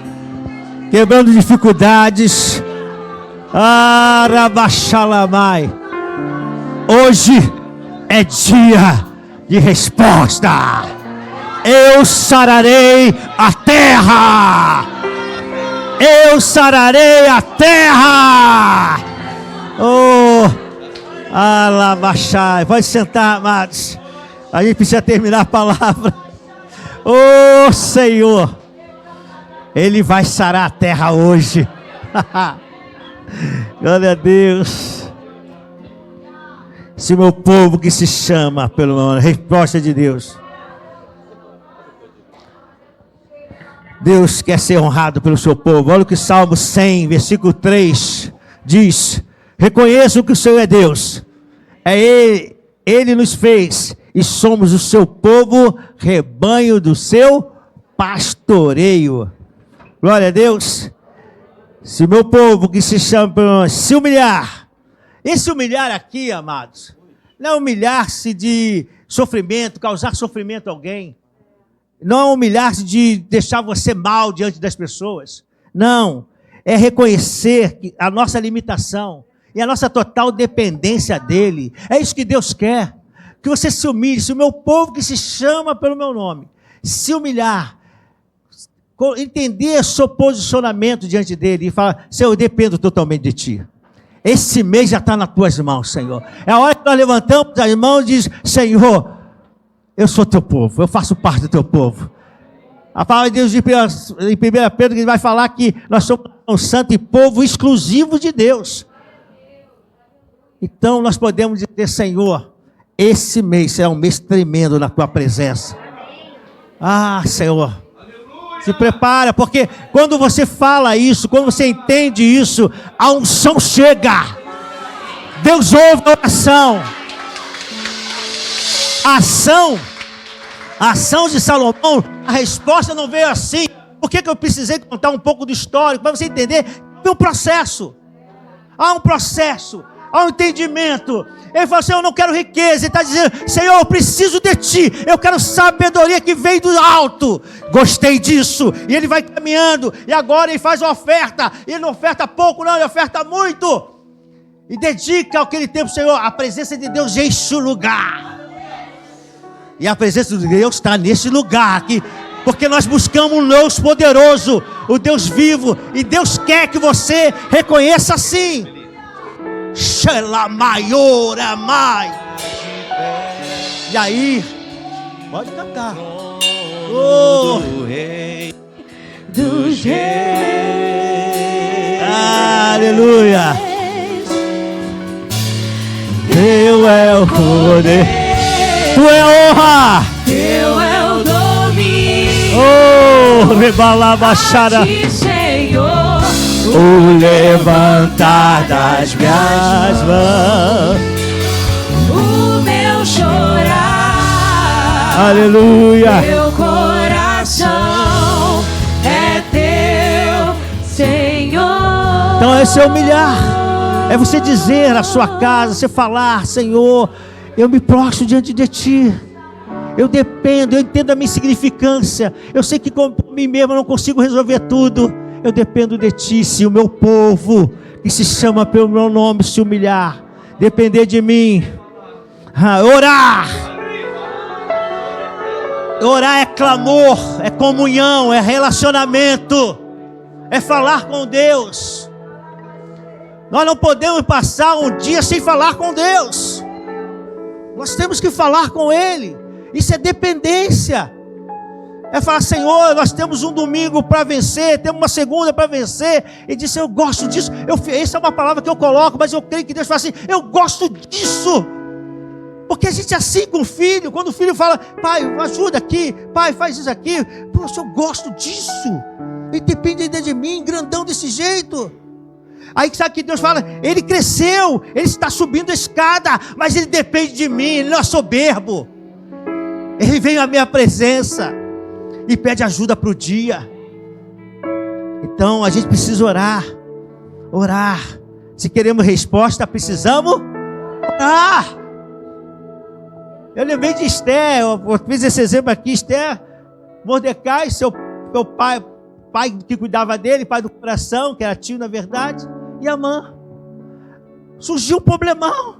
Speaker 1: quebrando dificuldades, Arabaxalamai. Hoje é dia de resposta. Eu sararei a terra. Eu sararei a terra. Oh, alabaxai. Pode sentar, amados. A gente precisa terminar a palavra. Oh, Senhor. Ele vai sarar a terra hoje. Glória a Deus. Se meu povo que se chama pelo nome, resposta de Deus. Deus quer ser honrado pelo seu povo. Olha o que Salmo 100, versículo 3 diz: reconheço que o Senhor é Deus. É Ele nos fez e somos o seu povo, rebanho do seu pastoreio. Glória a Deus. Se meu povo que se chama pelo nome se humilhar. Esse humilhar aqui, amados, não é humilhar-se de sofrimento, causar sofrimento a alguém. Não é humilhar-se de deixar você mal diante das pessoas. Não. É reconhecer a nossa limitação e a nossa total dependência dele. É isso que Deus quer. Que você se humilhe. Se o meu povo que se chama pelo meu nome se humilhar, entender seu posicionamento diante dele e falar: Senhor, eu dependo totalmente de ti. Esse mês já está nas tuas mãos, Senhor. É a hora que nós levantamos as mãos e diz: Senhor, eu sou teu povo, eu faço parte do teu povo. A palavra de Deus em 1 Pedro que vai falar que nós somos um santo e povo exclusivo de Deus. Então nós podemos dizer: Senhor, esse mês será um mês tremendo na tua presença. Ah, Senhor, se prepara, porque quando você fala isso, quando você entende isso, a unção chega. Deus ouve a oração. A ação de Salomão, a resposta não veio assim. Por que eu precisei contar um pouco do histórico? Para você entender que é um processo. Há um processo, há um entendimento. Ele falou assim: eu não quero riqueza. Ele está dizendo: Senhor, eu preciso de ti. Eu quero sabedoria que vem do alto. Gostei disso. E ele vai caminhando. E agora ele faz uma oferta. E ele não oferta pouco, não, ele oferta muito. E dedica aquele tempo, Senhor. A presença de Deus enche o lugar. E a presença de Deus está nesse lugar aqui, porque nós buscamos um Deus poderoso, o Deus vivo, e Deus quer que você reconheça assim. E aí, pode cantar. Oh,
Speaker 2: Dos reis.
Speaker 1: Aleluia. Teu é o poder. Tu é honra,
Speaker 2: Teu é o domínio,
Speaker 1: oh, rebalabaxara,
Speaker 2: Senhor,
Speaker 1: o levantar das minhas mãos,
Speaker 2: o meu chorar,
Speaker 1: aleluia.
Speaker 2: Teu coração é teu, Senhor.
Speaker 1: Então esse é humilhar, é você dizer na sua casa, você falar: Senhor, eu me prostro diante de ti. Eu dependo, eu entendo a minha insignificância. Eu sei que com mim mesmo eu não consigo resolver tudo. Eu dependo de ti. Se o meu povo, que se chama pelo meu nome, se humilhar, depender de mim, orar. Orar é clamor, é comunhão, é relacionamento, é falar com Deus. Nós não podemos passar um dia sem falar com Deus. Nós temos que falar com Ele. Isso é dependência. É falar: Senhor, nós temos um domingo para vencer, temos uma segunda para vencer. E dizer: eu gosto disso. Essa é uma palavra que eu coloco, mas eu creio que Deus fala assim: eu gosto disso. Porque a gente é assim com o filho. Quando o filho fala: pai, ajuda aqui, pai, faz isso aqui. Poxa, eu gosto disso. Ele depende de mim, grandão desse jeito. Aí sabe que Deus fala: ele cresceu, ele está subindo a escada, mas ele depende de mim, ele não é soberbo. Ele vem à minha presença e pede ajuda para o dia. Então a gente precisa orar. Se queremos resposta, precisamos orar. Eu lembrei de Esther, eu fiz esse exemplo aqui. Esther, Mordecai, seu pai que cuidava dele, pai do coração, que era tio na verdade, e Amã. Surgiu um problemão.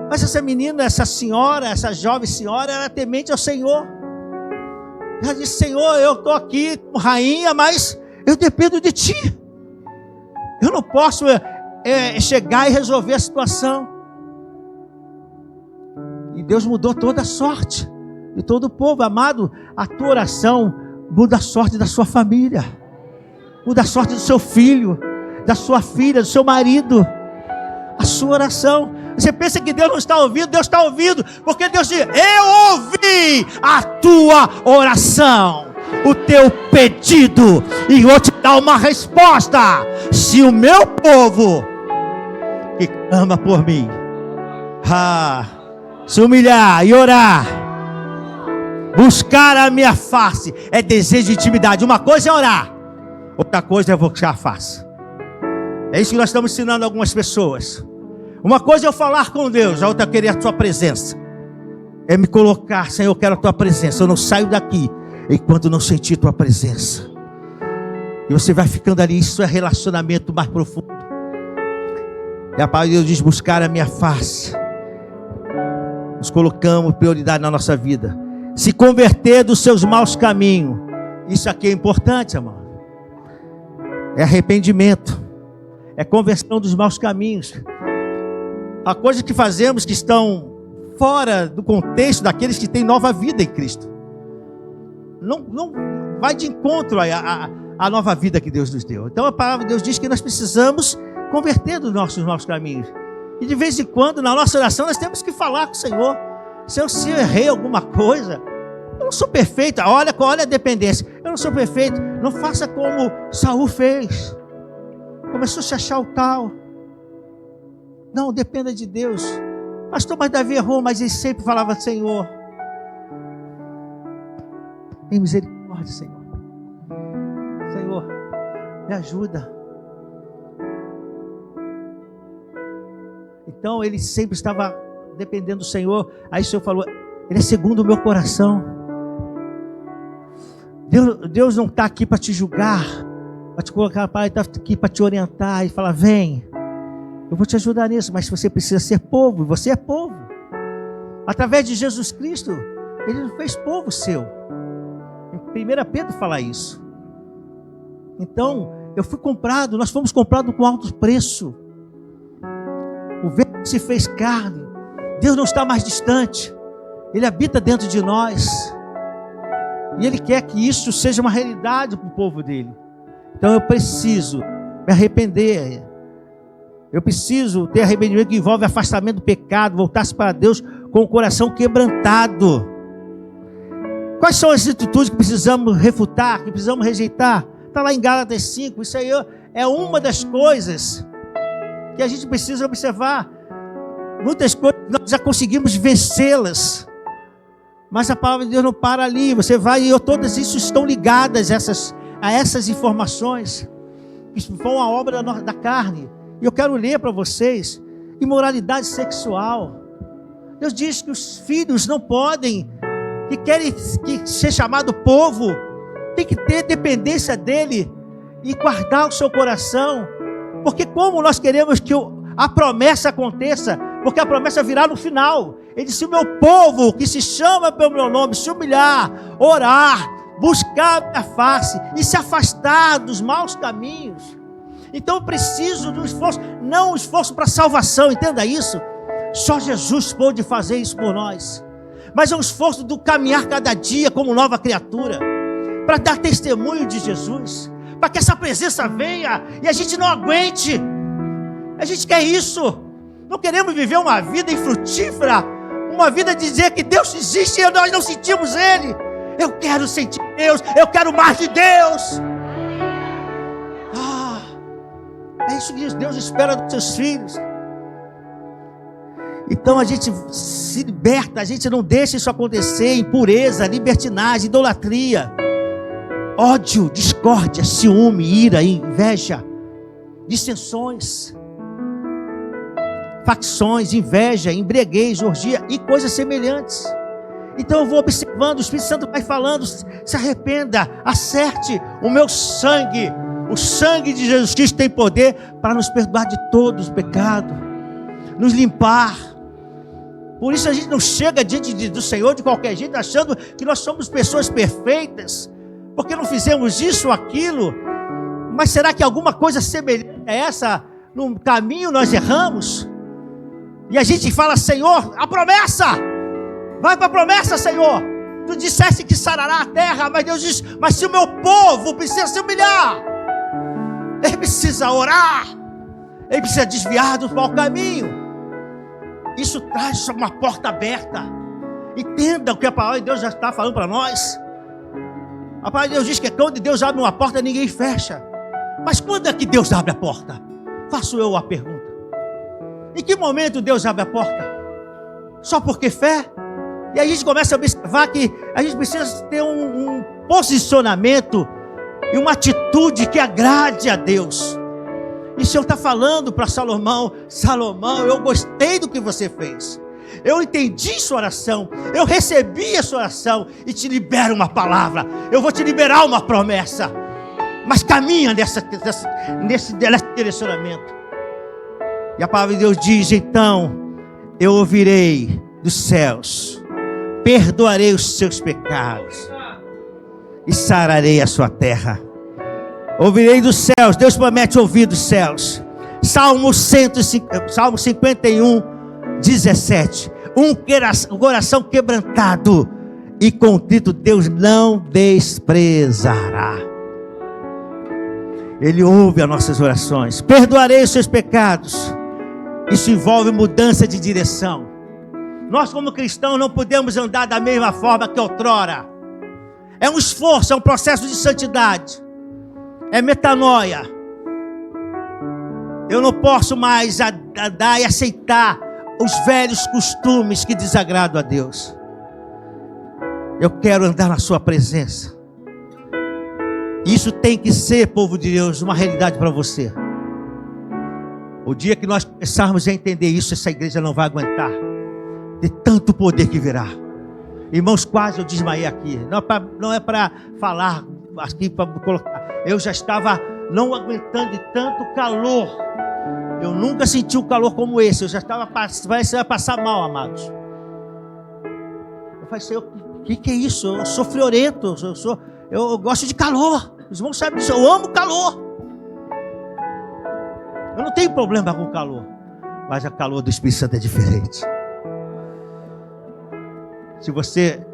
Speaker 1: Mas essa menina, essa senhora, essa jovem senhora, era temente ao Senhor. Ela disse: Senhor, eu estou aqui como rainha, mas eu dependo de Ti. Eu não posso chegar e resolver a situação. E Deus mudou toda a sorte de todo o povo. Amado, a tua oração muda a sorte da sua família, muda a sorte do seu filho, da sua filha, do seu marido. A sua oração. Você pensa que Deus não está ouvindo? Deus está ouvindo, porque Deus diz: eu ouvi a tua oração, o teu pedido, e vou te dar uma resposta. Se o meu povo que clama por mim se humilhar e orar, buscar a minha face, é desejo de intimidade. Uma coisa é orar, outra coisa é buscar a face. É isso que nós estamos ensinando a algumas pessoas. Uma coisa é eu falar com Deus, a outra é querer a tua presença. É me colocar: Senhor, eu quero a tua presença. Eu não saio daqui enquanto não sentir tua presença. E você vai ficando ali. Isso é relacionamento mais profundo. E a palavra de Deus diz: buscar a minha face. Nos colocamos prioridade na nossa vida. Se converter dos seus maus caminhos. Isso aqui é importante, amado. É arrependimento. É conversão dos maus caminhos. Há coisas que fazemos que estão fora do contexto daqueles que têm nova vida em Cristo. Não vai de encontro à nova vida que Deus nos deu. Então a palavra de Deus diz que nós precisamos converter dos nossos maus caminhos. E de vez em quando, na nossa oração, nós temos que falar com o Senhor: Senhor, se eu errei alguma coisa, eu não sou perfeito. Olha a dependência. Eu não sou perfeito. Não faça como Saul fez. Começou a se achar o tal. Não, dependa de Deus. Pastor, mas Davi errou, mas ele sempre falava: Senhor, tem misericórdia, Senhor. Senhor, me ajuda. Então ele sempre estava dependendo do Senhor. Aí o Senhor falou: Ele é segundo o meu coração. Deus não está aqui para te julgar, para te colocar, Pai, está aqui para te orientar e falar: vem, eu vou te ajudar nisso. Mas você precisa ser povo, você é povo. Através de Jesus Cristo, Ele fez povo seu. Em 1 Pedro fala isso. Então, eu fui comprado, nós fomos comprados com alto preço. O Verbo se fez carne. Deus não está mais distante. Ele habita dentro de nós. E Ele quer que isso seja uma realidade para o povo dele. Então eu preciso me arrepender. Eu preciso ter arrependimento que envolve afastamento do pecado, voltar-se para Deus com o coração quebrantado. Quais são as atitudes que precisamos refutar, que precisamos rejeitar? Está lá em Gálatas 5. Isso aí é uma das coisas que a gente precisa observar. Muitas coisas nós já conseguimos vencê-las, mas a palavra de Deus não para ali. Você vai e todas isso estão ligadas a essas informações que são a obra da carne. E eu quero ler para vocês: imoralidade sexual. Deus diz que os filhos não podem, que querem ser chamado povo, tem que ter dependência dele e guardar o seu coração. Porque como nós queremos que a promessa aconteça, porque a promessa virá no final. Ele disse: o meu povo que se chama pelo meu nome, se humilhar, orar, buscar a minha face e se afastar dos maus caminhos. Então eu preciso de um esforço, não um esforço para salvação, entenda isso. Só Jesus pode fazer isso por nós. Mas é um esforço do caminhar cada dia como nova criatura, para dar testemunho de Jesus, para que essa presença venha e a gente não aguente. A gente quer isso. Não queremos viver uma vida infrutífera, uma vida de dizer que Deus existe e nós não sentimos Ele. Eu quero sentir Deus, eu quero mais de Deus. É isso que Deus espera dos seus filhos. Então a gente se liberta, a gente não deixa isso acontecer. Impureza, libertinagem, idolatria, ódio, discórdia, ciúme, ira, inveja, dissensões, facções, inveja, embriaguez, orgia e coisas semelhantes. Então eu vou observando, o Espírito Santo vai falando: se arrependa, acerte o meu sangue. O sangue de Jesus Cristo tem poder para nos perdoar de todos os pecados. nos limpar. Por isso a gente não chega diante do Senhor de qualquer jeito, achando que nós somos pessoas perfeitas, porque não fizemos isso ou aquilo. Mas será que alguma coisa semelhante a essa, no caminho nós erramos? E a gente fala: Senhor, a promessa, vai para a promessa, Senhor. Tu disseste que sarará a terra, mas Deus diz: mas se o meu povo precisa se humilhar, ele precisa orar, ele precisa desviar do mau caminho. Isso traz uma porta aberta. Entenda o que a palavra de Deus já está falando para nós. A palavra de Deus diz que quando Deus abre uma porta, ninguém fecha. Mas quando é que Deus abre a porta? Faço eu a pergunta. Em que momento Deus abre a porta? Só porque fé? E aí a gente começa a observar que a gente precisa ter um posicionamento e uma atitude que agrade a Deus. E o Senhor está falando para Salomão: Salomão, eu gostei do que você fez. Eu entendi sua oração. Eu recebi a sua oração e te libero uma palavra. Eu vou te liberar uma promessa. Mas caminha nesse direcionamento. E a palavra de Deus diz: então eu ouvirei dos céus, perdoarei os seus pecados e sararei a sua terra. Ouvirei dos céus. Deus promete ouvir dos céus. Salmo 51, 17. Um coração quebrantado e contrito Deus não desprezará. Ele ouve as nossas orações. Perdoarei os seus pecados. Isso envolve mudança de direção. Nós, como cristãos, não podemos andar da mesma forma que outrora. É um esforço, é um processo de santidade. É metanoia. Eu não posso mais andar e aceitar os velhos costumes que desagradam a Deus. Eu quero andar na sua presença. Isso tem que ser, povo de Deus, uma realidade para você. O dia que nós começarmos a entender isso, essa igreja não vai aguentar de tanto poder que virá. Irmãos, quase eu desmaiei aqui. Não é para falar aqui, para colocar. Eu já estava não aguentando de tanto calor. Eu nunca senti um calor como esse. Eu já estava, parece vai passar mal, amados. Eu falei: Senhor, o que é isso? Eu sou friorento, eu gosto de calor. Os irmãos sabem disso, eu amo calor. Eu não tenho problema com calor, mas o calor do Espírito Santo é diferente. Se você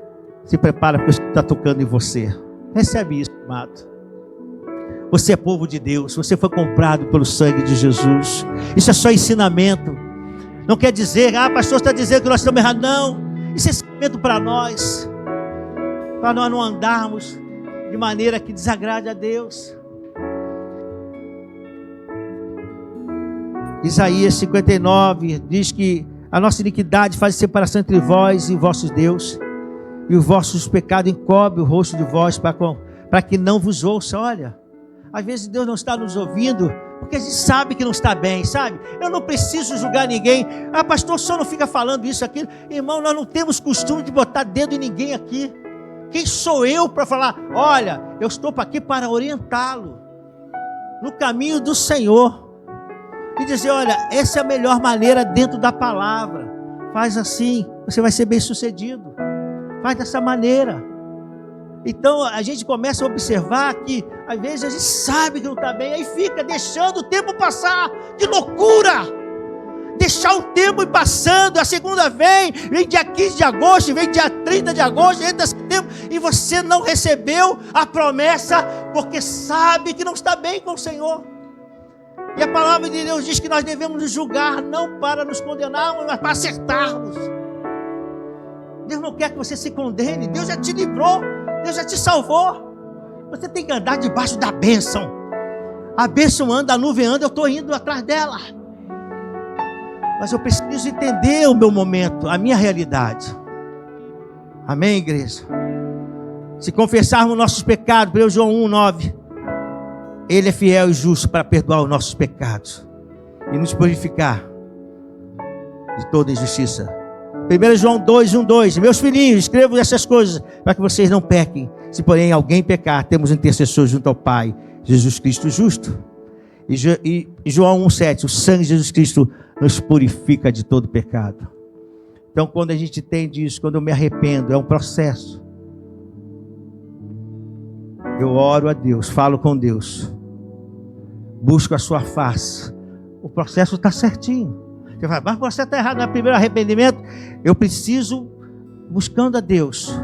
Speaker 1: se prepara, porque o Espírito está tocando em você, recebe isso, amado. Você é povo de Deus, você foi comprado pelo sangue de Jesus. Isso é só ensinamento. Não quer dizer: pastor está dizendo que nós estamos errados. Não, isso é ensinamento para nós não andarmos de maneira que desagrade a Deus. Isaías 59 diz que a nossa iniquidade faz separação entre vós e vossos Deus, e os vossos pecados encobrem o rosto de vós para que não vos ouça. Olha, às vezes Deus não está nos ouvindo porque a gente sabe que não está bem, sabe? Eu não preciso julgar ninguém. Pastor, o senhor não fica falando isso, aquilo. Irmão, nós não temos costume de botar dedo em ninguém aqui. Quem sou eu para falar: olha, eu estou aqui para orientá-lo no caminho do Senhor. E dizer: olha, essa é a melhor maneira dentro da palavra. Faz assim, você vai ser bem sucedido. Faz dessa maneira. Então a gente começa a observar que às vezes a gente sabe que não está bem, aí fica deixando o tempo passar. Que loucura! Deixar o tempo ir passando. A segunda vem dia 15 de agosto, vem dia 30 de agosto, entra setembro, e você não recebeu a promessa porque sabe que não está bem com o Senhor. E a palavra de Deus diz que nós devemos nos julgar, não para nos condenarmos, mas para acertarmos. Deus não quer que você se condene. Deus já te livrou, Deus já te salvou. Você tem que andar debaixo da bênção. A bênção anda, a nuvem anda, eu estou indo atrás dela. Mas eu preciso entender o meu momento, a minha realidade. Amém, igreja? Se confessarmos nossos pecados, 1 João 1:9, Ele é fiel e justo para perdoar os nossos pecados e nos purificar de toda injustiça. 1 João 2:1-2, meus filhinhos, escrevo essas coisas para que vocês não pequem. Se porém alguém pecar, temos um intercessor junto ao Pai, Jesus Cristo justo. E João 1:7, o sangue de Jesus Cristo nos purifica de todo pecado. Então, quando a gente entende isso, quando eu me arrependo, é um processo. Eu oro a Deus, falo com Deus, busco a sua face. O processo está certinho. Você fala, mas você está errado, no primeiro arrependimento. Eu preciso, buscando a Deus,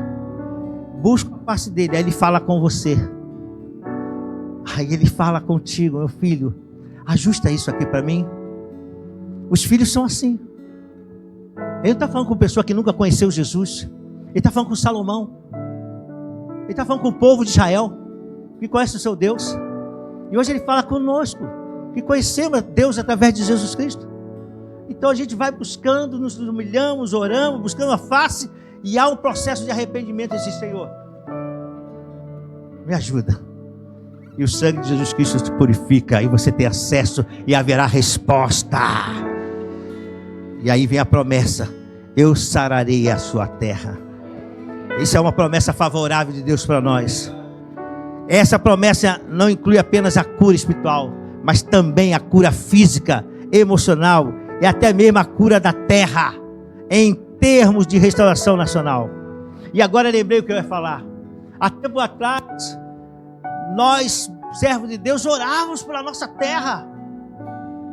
Speaker 1: busco a face dele, aí ele fala com você. Aí ele fala contigo, meu filho, ajusta isso aqui para mim. Os filhos são assim. Ele não está falando com pessoa que nunca conheceu Jesus. Ele está falando com Salomão. Ele está falando com o povo de Israel, que conhece o seu Deus. E hoje ele fala conosco, que conhecemos Deus através de Jesus Cristo. Então a gente vai buscando, nos humilhamos, oramos, buscando a face. E há um processo de arrependimento. Esse Senhor, me ajuda. E o sangue de Jesus Cristo te purifica. E você tem acesso e haverá resposta. E aí vem a promessa: eu sararei a sua terra. Isso é uma promessa favorável de Deus para nós. Essa promessa não inclui apenas a cura espiritual, mas também a cura física, emocional e até mesmo a cura da terra, em termos de restauração nacional. E agora lembrei o que eu ia falar. Há tempo atrás, nós, servos de Deus, orávamos pela nossa terra.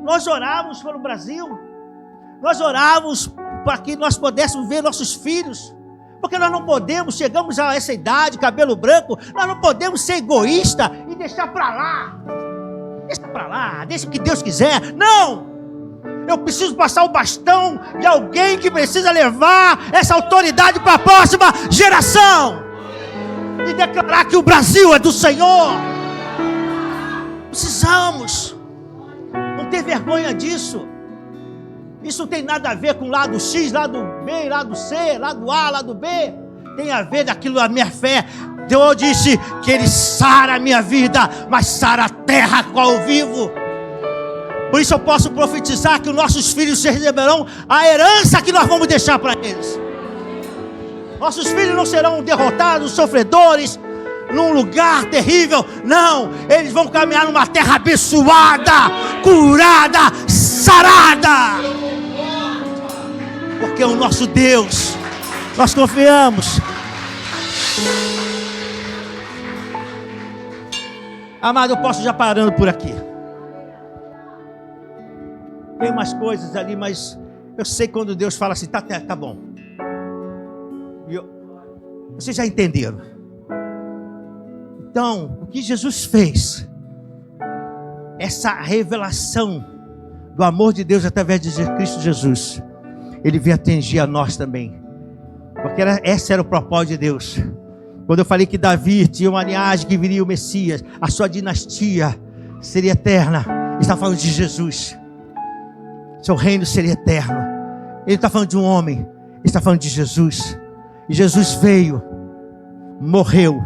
Speaker 1: Nós orávamos pelo Brasil. Nós orávamos para que nós pudéssemos ver nossos filhos. Porque nós não podemos, chegamos a essa idade, cabelo branco, nós não podemos ser egoísta e deixar para lá. Deixa para lá, deixa o que Deus quiser. Não! Eu preciso passar o bastão de alguém que precisa levar essa autoridade para a próxima geração. E declarar que o Brasil é do Senhor. Precisamos. Não ter vergonha disso. Isso não tem nada a ver com lado X, lado B, lado C, lado A, lado B. Tem a ver daquilo da minha fé. Deus disse que Ele sara a minha vida, mas sara a terra a qual eu vivo. Por isso eu posso profetizar que os nossos filhos receberão a herança que nós vamos deixar para eles. Nossos filhos não serão derrotados, sofredores, num lugar terrível. Não, eles vão caminhar numa terra abençoada, curada, sarada. Porque é o nosso Deus. Nós confiamos. Amado, eu posso já parando por aqui. Tem umas coisas ali, mas eu sei quando Deus fala assim, tá bom. Vocês já entenderam. Então, o que Jesus fez, essa revelação do amor de Deus através de Cristo Jesus, Ele veio atingir a nós também. Porque esse era o propósito de Deus. Quando eu falei que Davi tinha uma linhagem que viria o Messias, a sua dinastia seria eterna, Ele está falando de Jesus. Seu reino seria eterno. Ele está falando de um homem, Ele está falando de Jesus. E Jesus veio, morreu,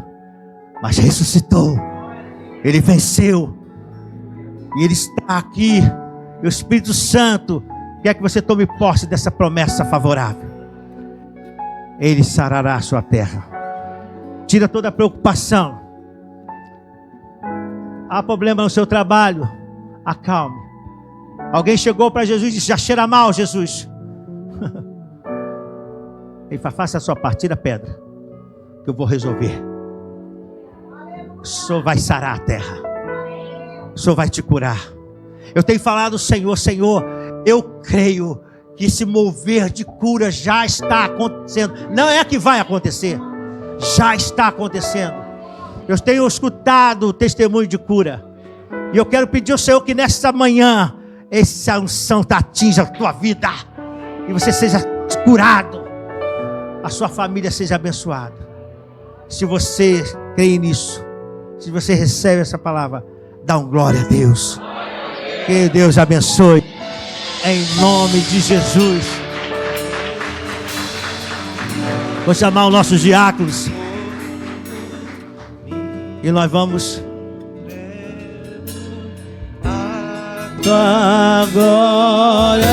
Speaker 1: mas ressuscitou. Ele venceu. E Ele está aqui. E o Espírito Santo quer que você tome posse dessa promessa favorável. Ele sarará a sua terra. Tira toda a preocupação. Há problema no seu trabalho, acalme. Alguém chegou para Jesus e disse, já cheira mal, Jesus. Ele fala, faça a sua parte, tira a pedra, que eu vou resolver. O Senhor vai sarar a terra. O Senhor vai te curar. Eu tenho falado, Senhor, eu creio que esse mover de cura já está acontecendo. Não é que vai acontecer, já está acontecendo. Eu tenho escutado o testemunho de cura. E eu quero pedir ao Senhor que nessa manhã essa unção atinja a tua vida e você seja curado, a sua família seja abençoada. Se você crê nisso, se você recebe essa palavra, dá um glória a Deus. Que Deus abençoe em nome de Jesus. Vou chamar os nossos diáconos e nós vamos agora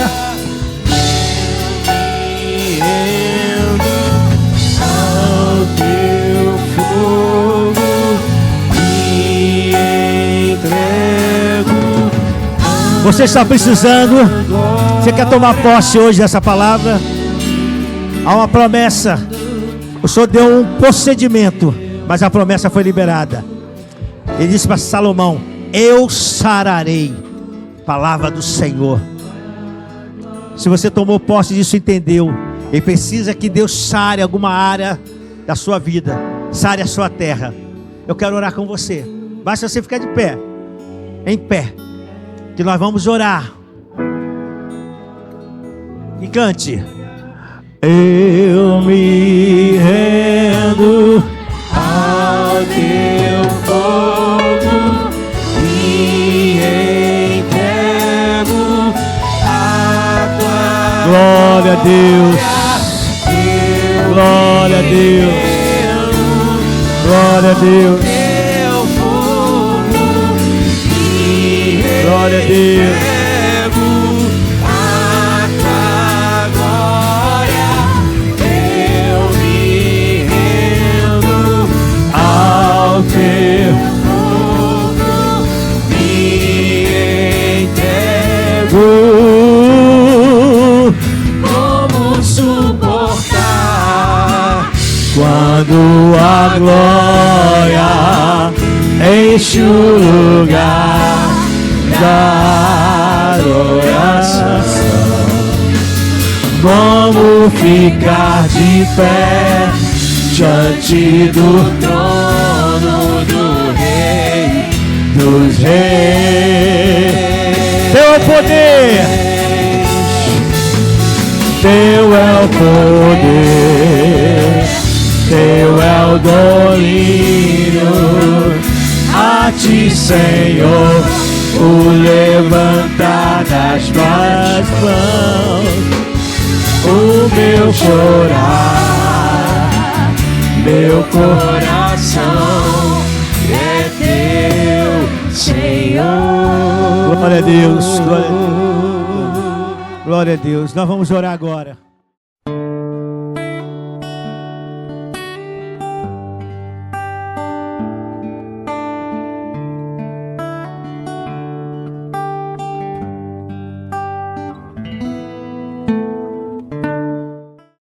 Speaker 1: ao teu fogo e entrego a Você está precisando? Você quer tomar posse hoje dessa palavra? Há uma promessa. O Senhor deu um procedimento, mas a promessa foi liberada. Ele disse para Salomão: eu sararei. Palavra do Senhor. Se você tomou posse disso, entendeu, e precisa que Deus sare alguma área da sua vida, sare a sua terra, eu quero orar com você. Basta você ficar de pé, em pé, que nós vamos orar. E cante: eu me rendo
Speaker 3: ao teu fogo e entrego a tua
Speaker 1: glória a Deus, glória a Deus, glória a Deus, glória a Deus.
Speaker 3: Teu fogo me entrego. Como suportar quando a glória enche o lugar da adoração? Como ficar de pé diante do trono do Rei dos Reis?
Speaker 1: Teu é o poder,
Speaker 3: teu é o poder, teu é o domínio. A ti, Senhor, o levantar das tuas mãos, o meu chorar, meu coração é teu, Senhor.
Speaker 1: glória a Deus, glória a Deus. Glória a Deus. Nós vamos orar agora.